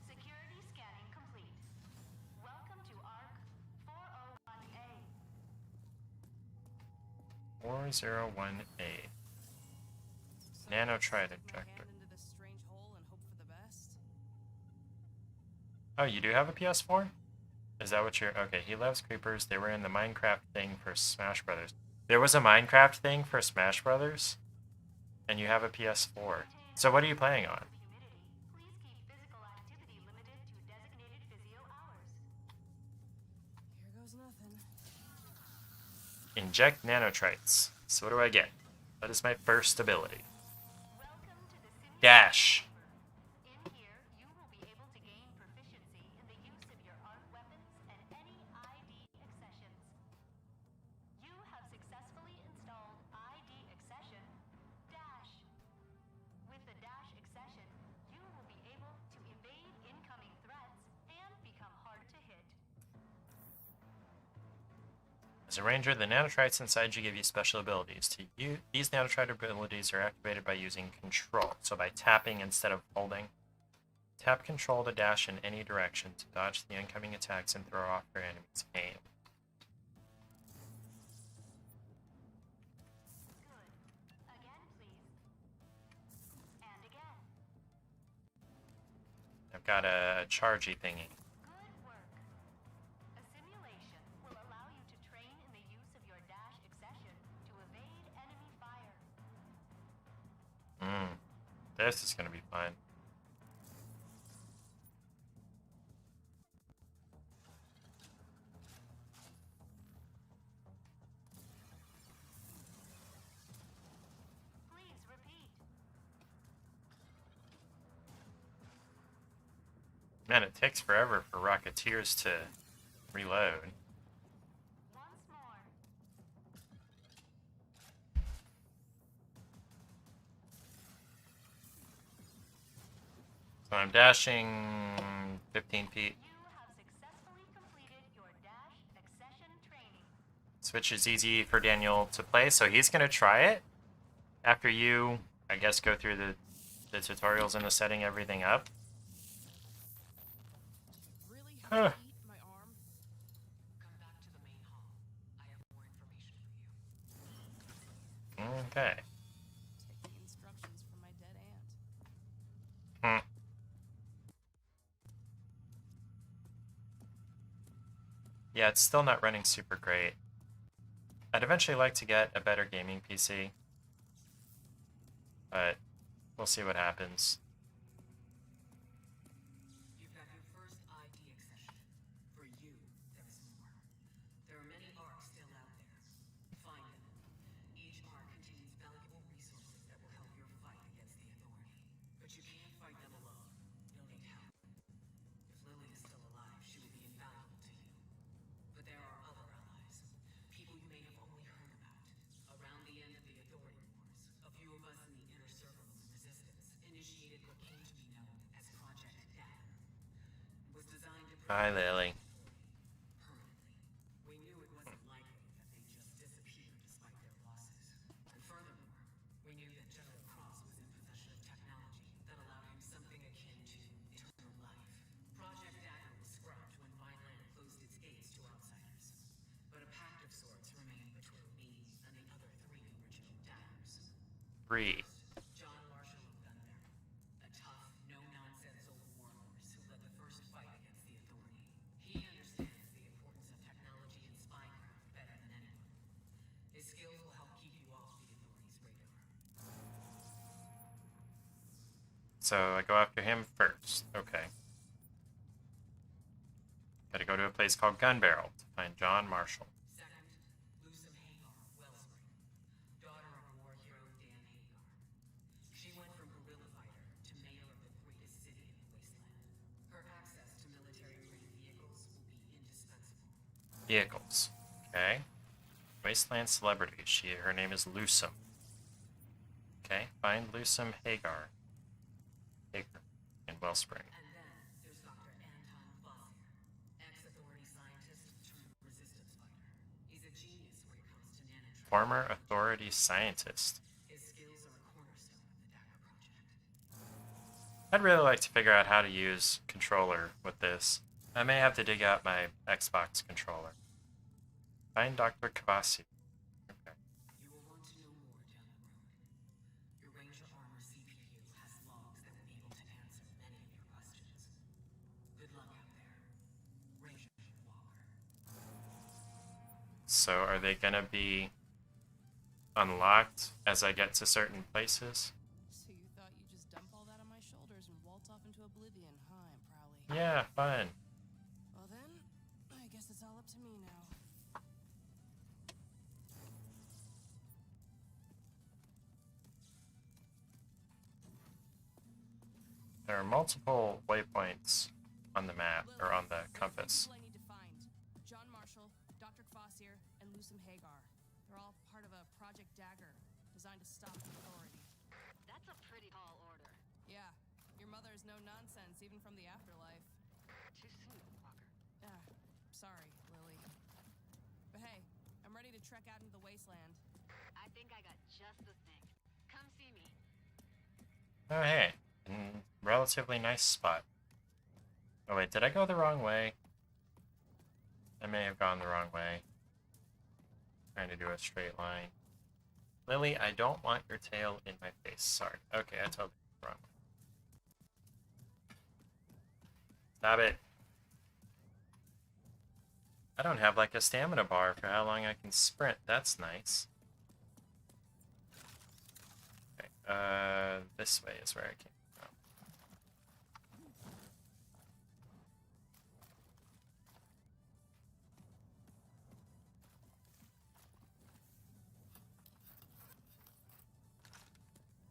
Security scanning complete. Welcome to ARC 401A.
401A.
So
Nanotrite
stick my
injector.
hand into this strange hole and hope for the best.
Oh, you do have a PS4? Is that what you're... Okay, he loves creepers. They were in the Minecraft thing for Smash Brothers. There was a Minecraft thing for Smash Brothers? And you have a PS4. So what are you playing on?
Humidity. Please keep physical activity limited to designated physio hours.
Here goes nothing.
Inject nanotrites. So what do I get? That is my first ability. Dash.
In here, you will be able to gain proficiency in the use of your arc weapons and any ID accessions. You have successfully installed ID accession dash. With the dash accession, you will be able to evade incoming threats and become hard to hit.
As a ranger, the nanotrites inside you give you special abilities. These nanotrite abilities are activated by using control, so by tapping instead of holding. Tap control to dash in any direction to dodge the incoming attacks and throw off your enemy's aim.
Good. Again, please. And again.
I've got a chargey thingy.
Good work. A simulation will allow you to train in the use of your dash accession to evade enemy fire.
This is going to be fun.
Please repeat.
Man, it takes forever for Rocketeers to reload.
Once more.
So I'm dashing 15 feet.
You have successfully completed your dash accession training.
Switch is easy for Daniel to play, so he's going to try it. After you, I guess, go through the tutorials and the setting everything up.
Really
Huh.
hurt my arm.
Come back to the main hall. I have more information for you.
Okay.
Take the instructions from my dead aunt.
Yeah, it's still not running super great. I'd eventually like to get a better gaming PC, but we'll see what happens.
You've got your first ID accession. For you, there is more. There are many arcs still out there. Find them. Each arc contains valuable resources that will help your fight against the Authority. But you can't fight them alone. You'll need help. If Lily is still alive, she will be invaluable to you. But there are other allies. People you may have only heard about. Around the end of the Authority Wars, a few of us in the inner circle of the Resistance initiated what came to be known as Project Dagger. It was designed to
Hi, Lily.
permanently. We knew it wasn't likely that they'd just disappear despite their losses. And furthermore, we knew that General Cross was in possession of technology that allowed him something akin to eternal life. Project Dagger was scrapped when Vineland closed its gates to outsiders. But a pact of sorts remained between me and the other three original Daggers.
3.
John Marshall of Gunbearer, a tough, no-nonsense old warhorse who led the first fight against the Authority. He understands the importance of technology and spycraft better than anyone. His skills will help keep you off the Authority's radar.
So I go after him first. Okay. Gotta go to a place called Gun Barrel to find John Marshall.
Second, Lusum Hagar, Wellspring, daughter of war hero Dan Hagar. She went from guerrilla fighter to mayor of the greatest city in the wasteland. Her access to military-grade vehicles will be indispensable.
Vehicles. Okay. Wasteland celebrity. Her name is Lusum. Okay. Find Lusum Hagar. Hagar in Wellspring.
And then there's Dr. Anton Vossier, ex-Authority scientist turned resistance fighter. He's a genius when it comes to nanotronics.
Former Authority scientist.
His skills are a cornerstone of the Dagger Project.
I'd really like to figure out how to use controller with this. I may have to dig out my Xbox controller. Find Dr. Kavasi. Okay.
You will want to know more down the road. Your Ranger Armor CPU has logs that will be able to answer many of your questions. Good luck out there, Ranger Walker.
So are they gonna be unlocked as I get to certain places?
So you thought you'd just dump all that on my shoulders and waltz off into oblivion, huh, Aunt Prowley?
Yeah, fun.
Well then, I guess it's all up to me now.
There are multiple waypoints on the map, or on the compass.
People I need to find. John Marshall, Dr. Kvassier, and Lusum Hagar. They're all part of a Project Dagger, designed to stop the Authority.
That's a pretty tall order.
Yeah, your mother is no nonsense, even from the afterlife.
Too soon, Walker.
Sorry, Lily. But hey, I'm ready to trek out into the wasteland.
I think I got just the thing. Come see me.
Oh, hey. Relatively nice spot. Oh, wait, did I go the wrong way? I may have gone the wrong way. Trying to do a straight line. Lily, I don't want your tail in my face. Sorry. Okay, I totally went the wrong way. Stop it. I don't have like a stamina bar for how long I can sprint. That's nice. Okay, this way is where I came from.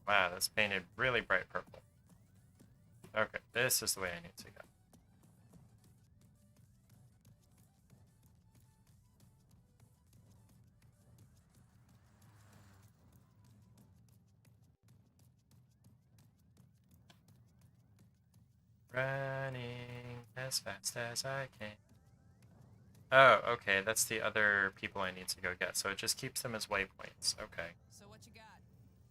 Wow, that's painted really bright purple. Okay, this is the way I need to go. Running as fast as I can. Oh, okay, that's the other people I need to go get, so it just keeps them as waypoints. Okay.
So what you got?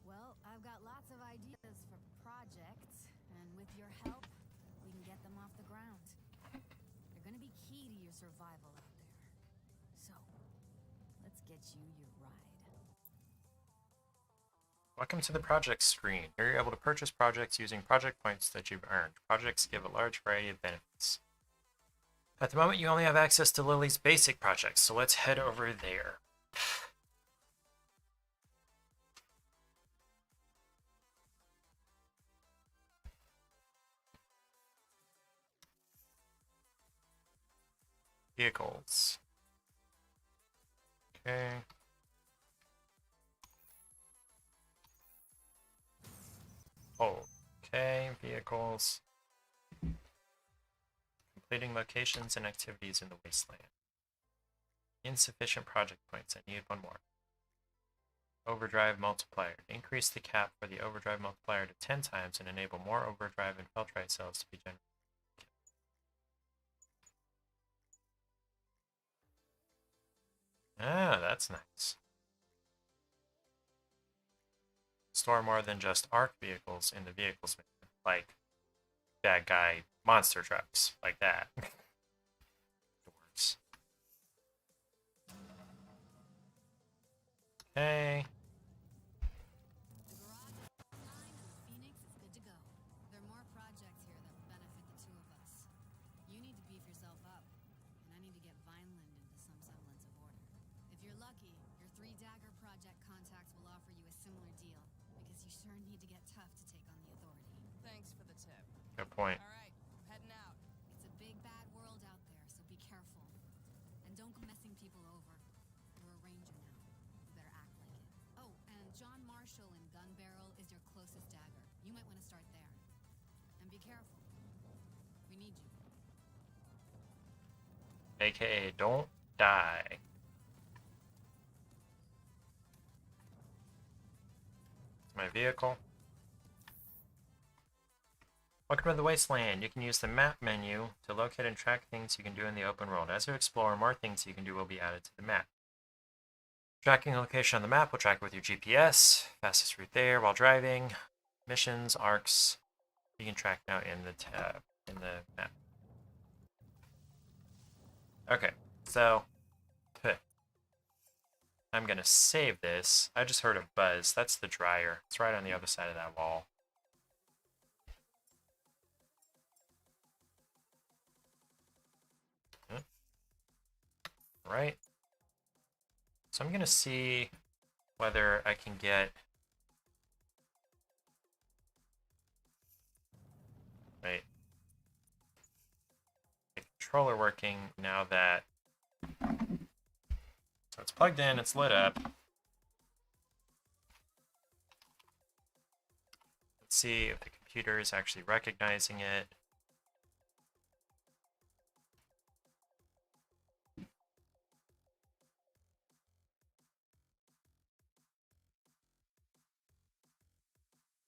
Well, I've got lots of ideas for projects, and with your help, we can get them off the ground. They're gonna be key to your survival out there. So, let's get you your ride.
Welcome to the project screen. Here you're able to purchase projects using project points that you've earned. Projects give a large variety of benefits. At the moment, you only have access to Lily's basic projects, so let's head over there. Vehicles. Okay. Okay, vehicles. Completing locations and activities in the wasteland. Insufficient project points. I need one more. Overdrive multiplier. Increase the cap for the overdrive multiplier to 10 times and enable more overdrive and feltrite cells to be generated. Ah, that's nice. Store more than just ARC vehicles in the vehicles menu, like bad guy monster trucks, like that. Doors. Okay.
The garage is fine and the Phoenix is good to go. There are more projects here that will benefit the two of us. You need to beef yourself up, and I need to get Vineland into some semblance of order. If you're lucky, your 3-Dagger project contacts will offer you a similar deal, because you sure need to get tough to take on the Authority.
Thanks for the tip.
Good point.
All right, heading out.
It's a big bad world out there, so be careful. And don't go messing people over. You're a ranger now. You better act like it. Oh, and John Marshall in Gun Barrel is your closest dagger. You might want to start there. And be careful. We need you.
AKA don't die. It's my vehicle. Welcome to the Wasteland. You can use the map menu to locate and track things you can do in the open world. As you explore, more things you can do will be added to the map. Tracking a location on the map will track it with your GPS. Fastest route there while driving. Missions, arcs. You can track now in the tab, in the map. Okay, so I'm gonna save this. I just heard a buzz. That's the dryer. It's right on the other side of that wall. Right. So I'm gonna see whether I can get the controller working now that so it's plugged in, it's lit up. Let's see if the computer is actually recognizing it.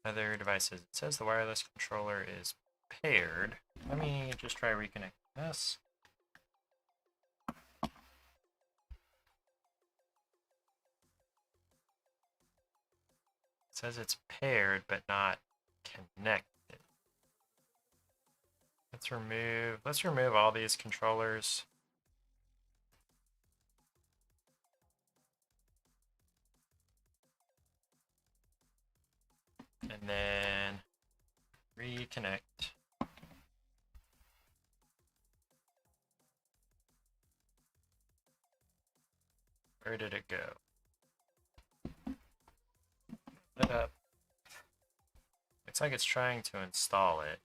Other devices. It says the wireless controller is paired. Let me just try reconnecting this. It says it's paired but not connected. Let's remove all these controllers. And then reconnect. Where did it go? Lit up. Looks like it's trying to install it.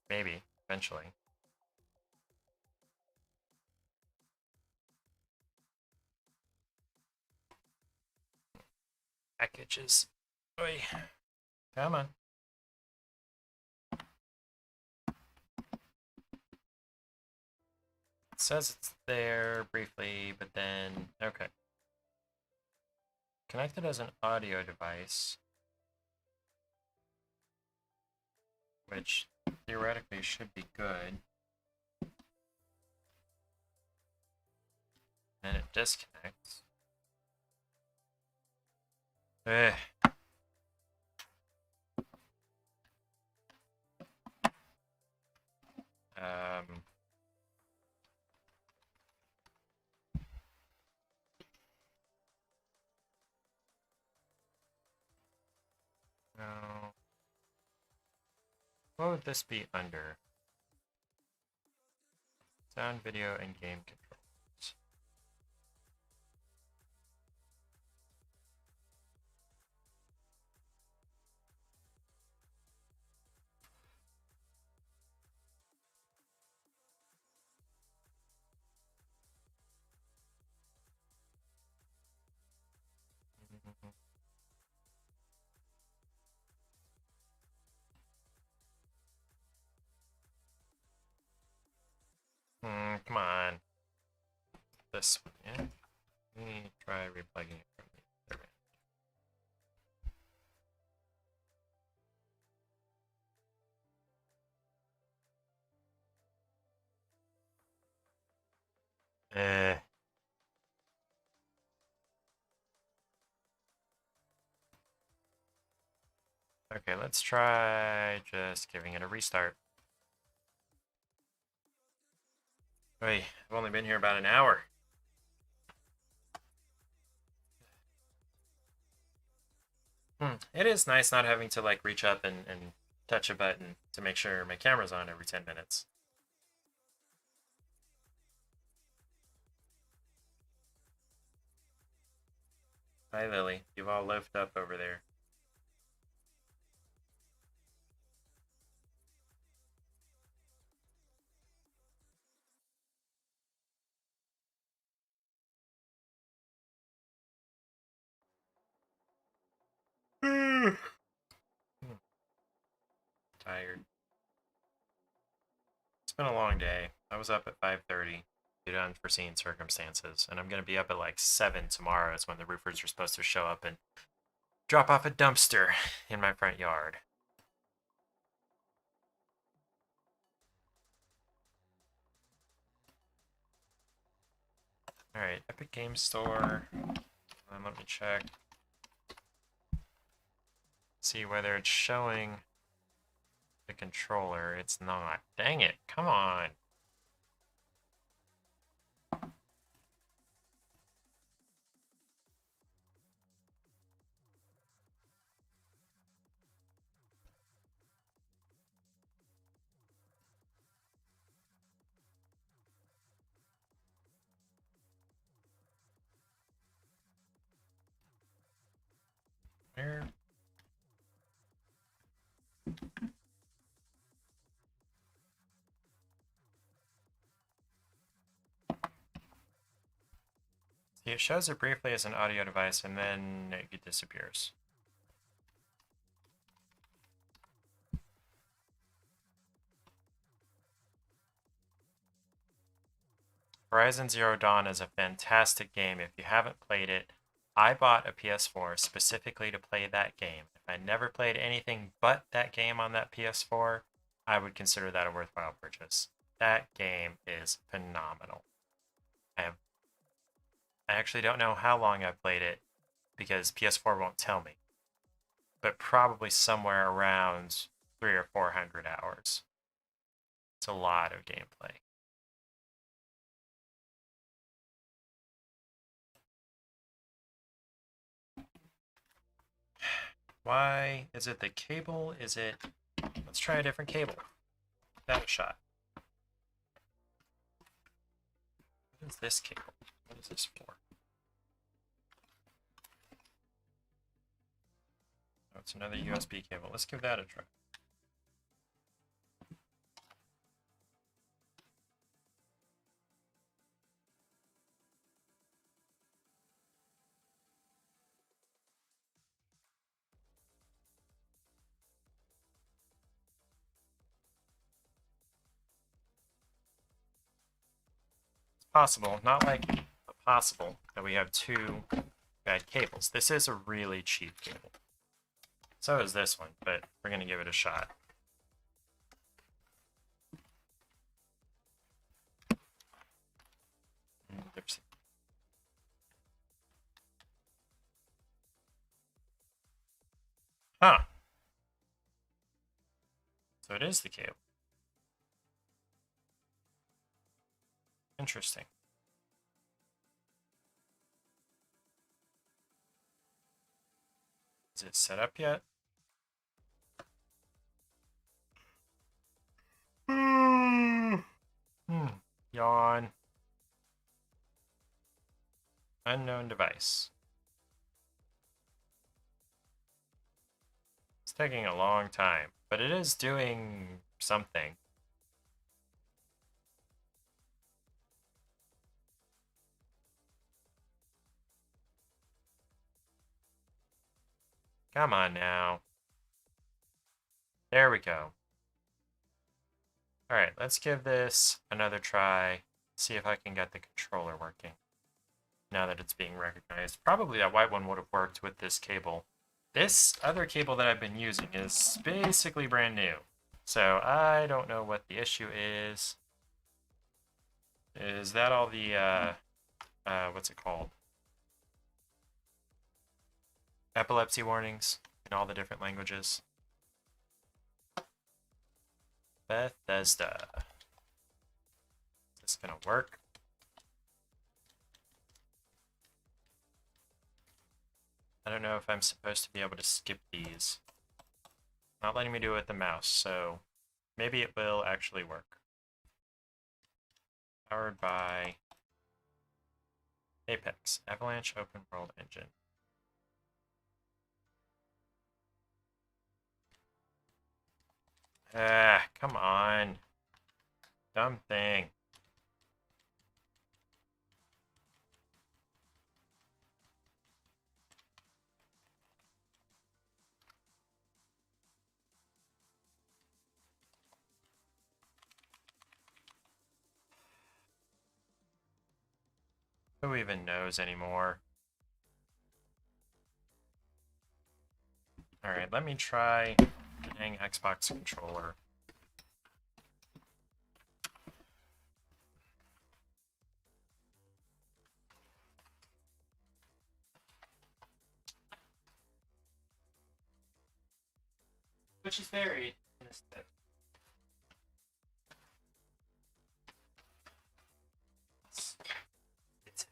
Maybe, eventually. Packages. Oy. Come on. It says it's there briefly, but then, okay. Connected as an audio device, which theoretically should be good. And it disconnects. Ugh. No. What would this be under? Sound, video, and game controls. Come on. This one, yeah? Let me try replugging it from the other end. Okay, let's try just giving it a restart. Wait, I've only been here about an hour. It is nice not having to like reach up and touch a button to make sure my camera's on every 10 minutes. Hi, Lily. You've all loafed up over there. Tired. It's been a long day. I was up at 5:30 due to unforeseen circumstances, and I'm going to be up at like 7 tomorrow is when the roofers are supposed to show up and drop off a dumpster in my front yard. Alright, Epic Games Store. Let me check. See whether it's showing the controller. It's not. Dang it, come on. Where? It shows it briefly as an audio device and then it disappears. Horizon Zero Dawn is a fantastic game. If you haven't played it, I bought a PS4 specifically to play that game. If I never played anything but that game on that PS4, I would consider that a worthwhile purchase. That game is phenomenal. I actually don't know how long I've played it because PS4 won't tell me, but probably somewhere around 300 or 400 hours. It's a lot of gameplay. Why is it the cable? Is it... Let's try a different cable. That a shot. What is this cable? What is this for? Oh, it's another USB cable. Let's give that a try. Possible, not like possible that we have two bad cables. This is a really cheap cable. So is this one, but we're going to give it a shot. Huh. So it is the cable. Interesting. Is it set up yet? Yawn. Unknown device. It's taking a long time, but it is doing something. Come on now. There we go. Alright, let's give this another try. See if I can get the controller working. Now that it's being recognized. Probably that white one would have worked with this cable. This other cable that I've been using is basically brand new. So I don't know what the issue is. Is that all the, what's it called? Epilepsy warnings in all the different languages. Bethesda. Is this gonna work? I don't know if I'm supposed to be able to skip these. Not letting me do it with the mouse, so maybe it will actually work. Powered by Apex, Avalanche Open World Engine. Ah, come on. Dumb thing. Who even knows anymore? Alright, let me try the dang Xbox controller. Which is varied in this tip. It's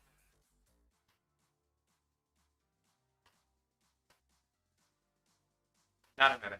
not a minute.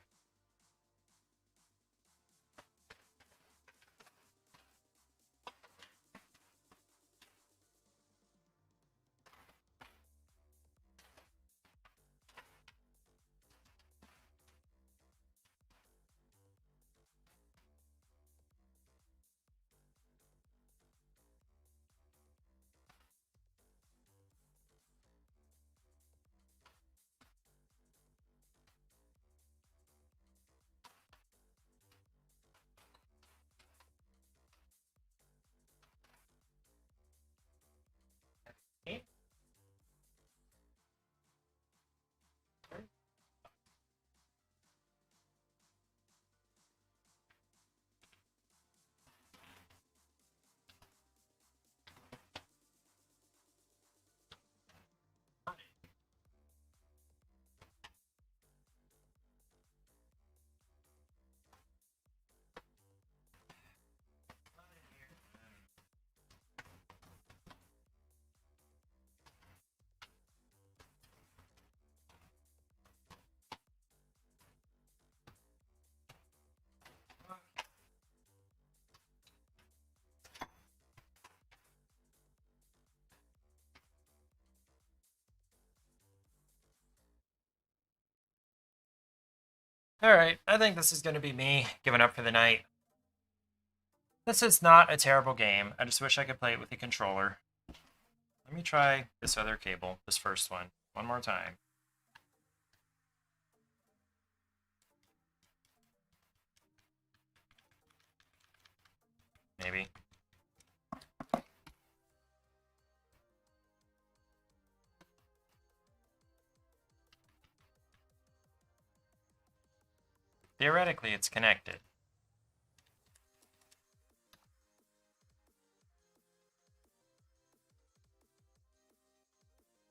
Alright, I think this is going to be me giving up for the night. This is not a terrible game. I just wish I could play it with a controller. Let me try this other cable, this first one more time. Maybe. Theoretically, it's connected.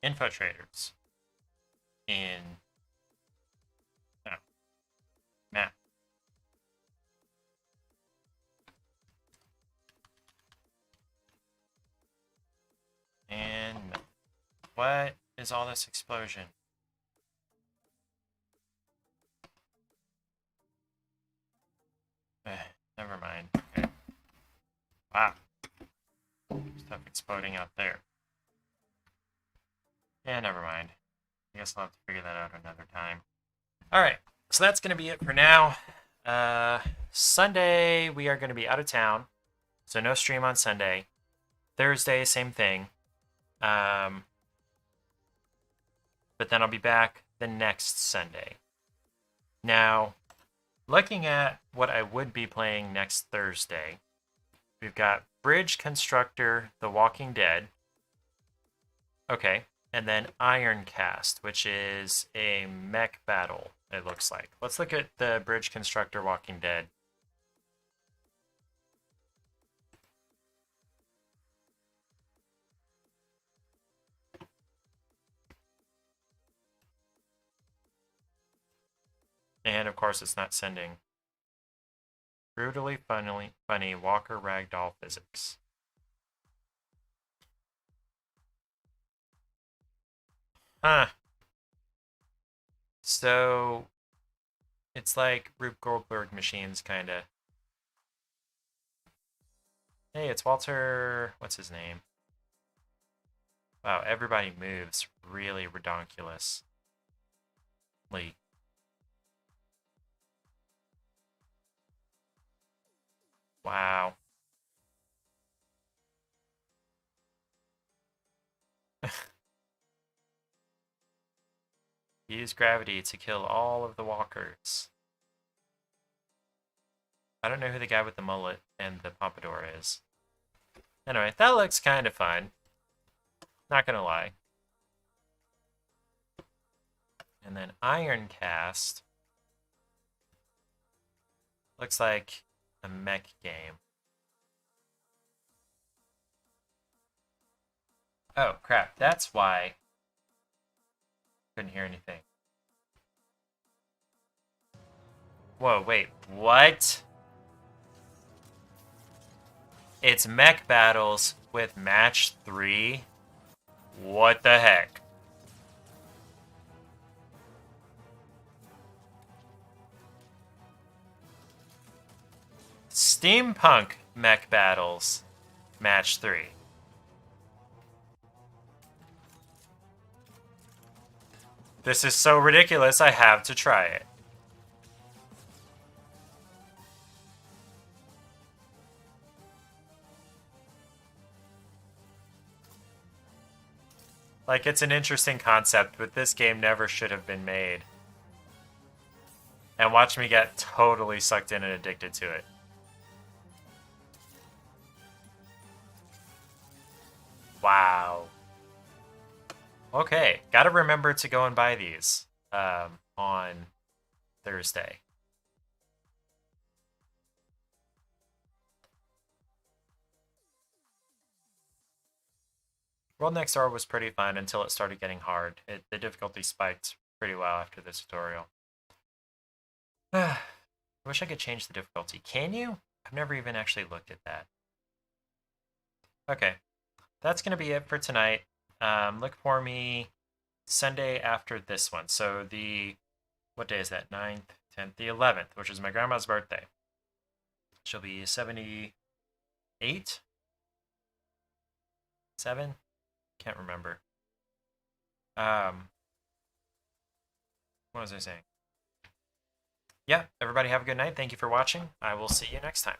Info traders. In... No. Map. And... What is all this explosion? Never mind. Okay. Wow. Stuff exploding out there. Yeah, never mind. I guess I'll have to figure that out another time. Alright, so that's going to be it for now. Sunday, we are going to be out of town. So no stream on Sunday. Thursday, same thing. But then I'll be back the next Sunday. Now, looking at what I would be playing next Thursday, we've got Bridge Constructor, The Walking Dead. Okay, and then Iron Cast, which is a mech battle, it looks like. Let's look at the Bridge Constructor Walking Dead. And of course, it's not sending. Brutally funny Walker Ragdoll physics. Huh. So, it's like Rube Goldberg machines, kinda. Hey, it's Walter... What's his name? Wow, everybody moves really redonkulous. Wow. Use gravity to kill all of the walkers. I don't know who the guy with the mullet and the pompadour is. Anyway, that looks kind of fun. Not gonna lie. And then Iron Cast. Looks like a mech game. Oh, crap. That's why. Couldn't hear anything. Whoa, wait. What? It's mech battles with match 3? What the heck? Steampunk mech battles, match 3. This is so ridiculous, I have to try it. Like, it's an interesting concept, but this game never should have been made. And watch me get totally sucked in and addicted to it. Wow. Okay, gotta remember to go and buy these on Thursday. World Next Door was pretty fun until it started getting hard. The difficulty spiked pretty well after the tutorial. I wish I could change the difficulty. Can you? I've never even actually looked at that. Okay, that's going to be it for tonight. Look for me Sunday after this one. So what day is that? 9th, 10th, the 11th, which is my grandma's birthday. She'll be 78? 7? Can't remember. What was I saying? yeah, everybody have a good night. Thank you for watching. I will see you next time.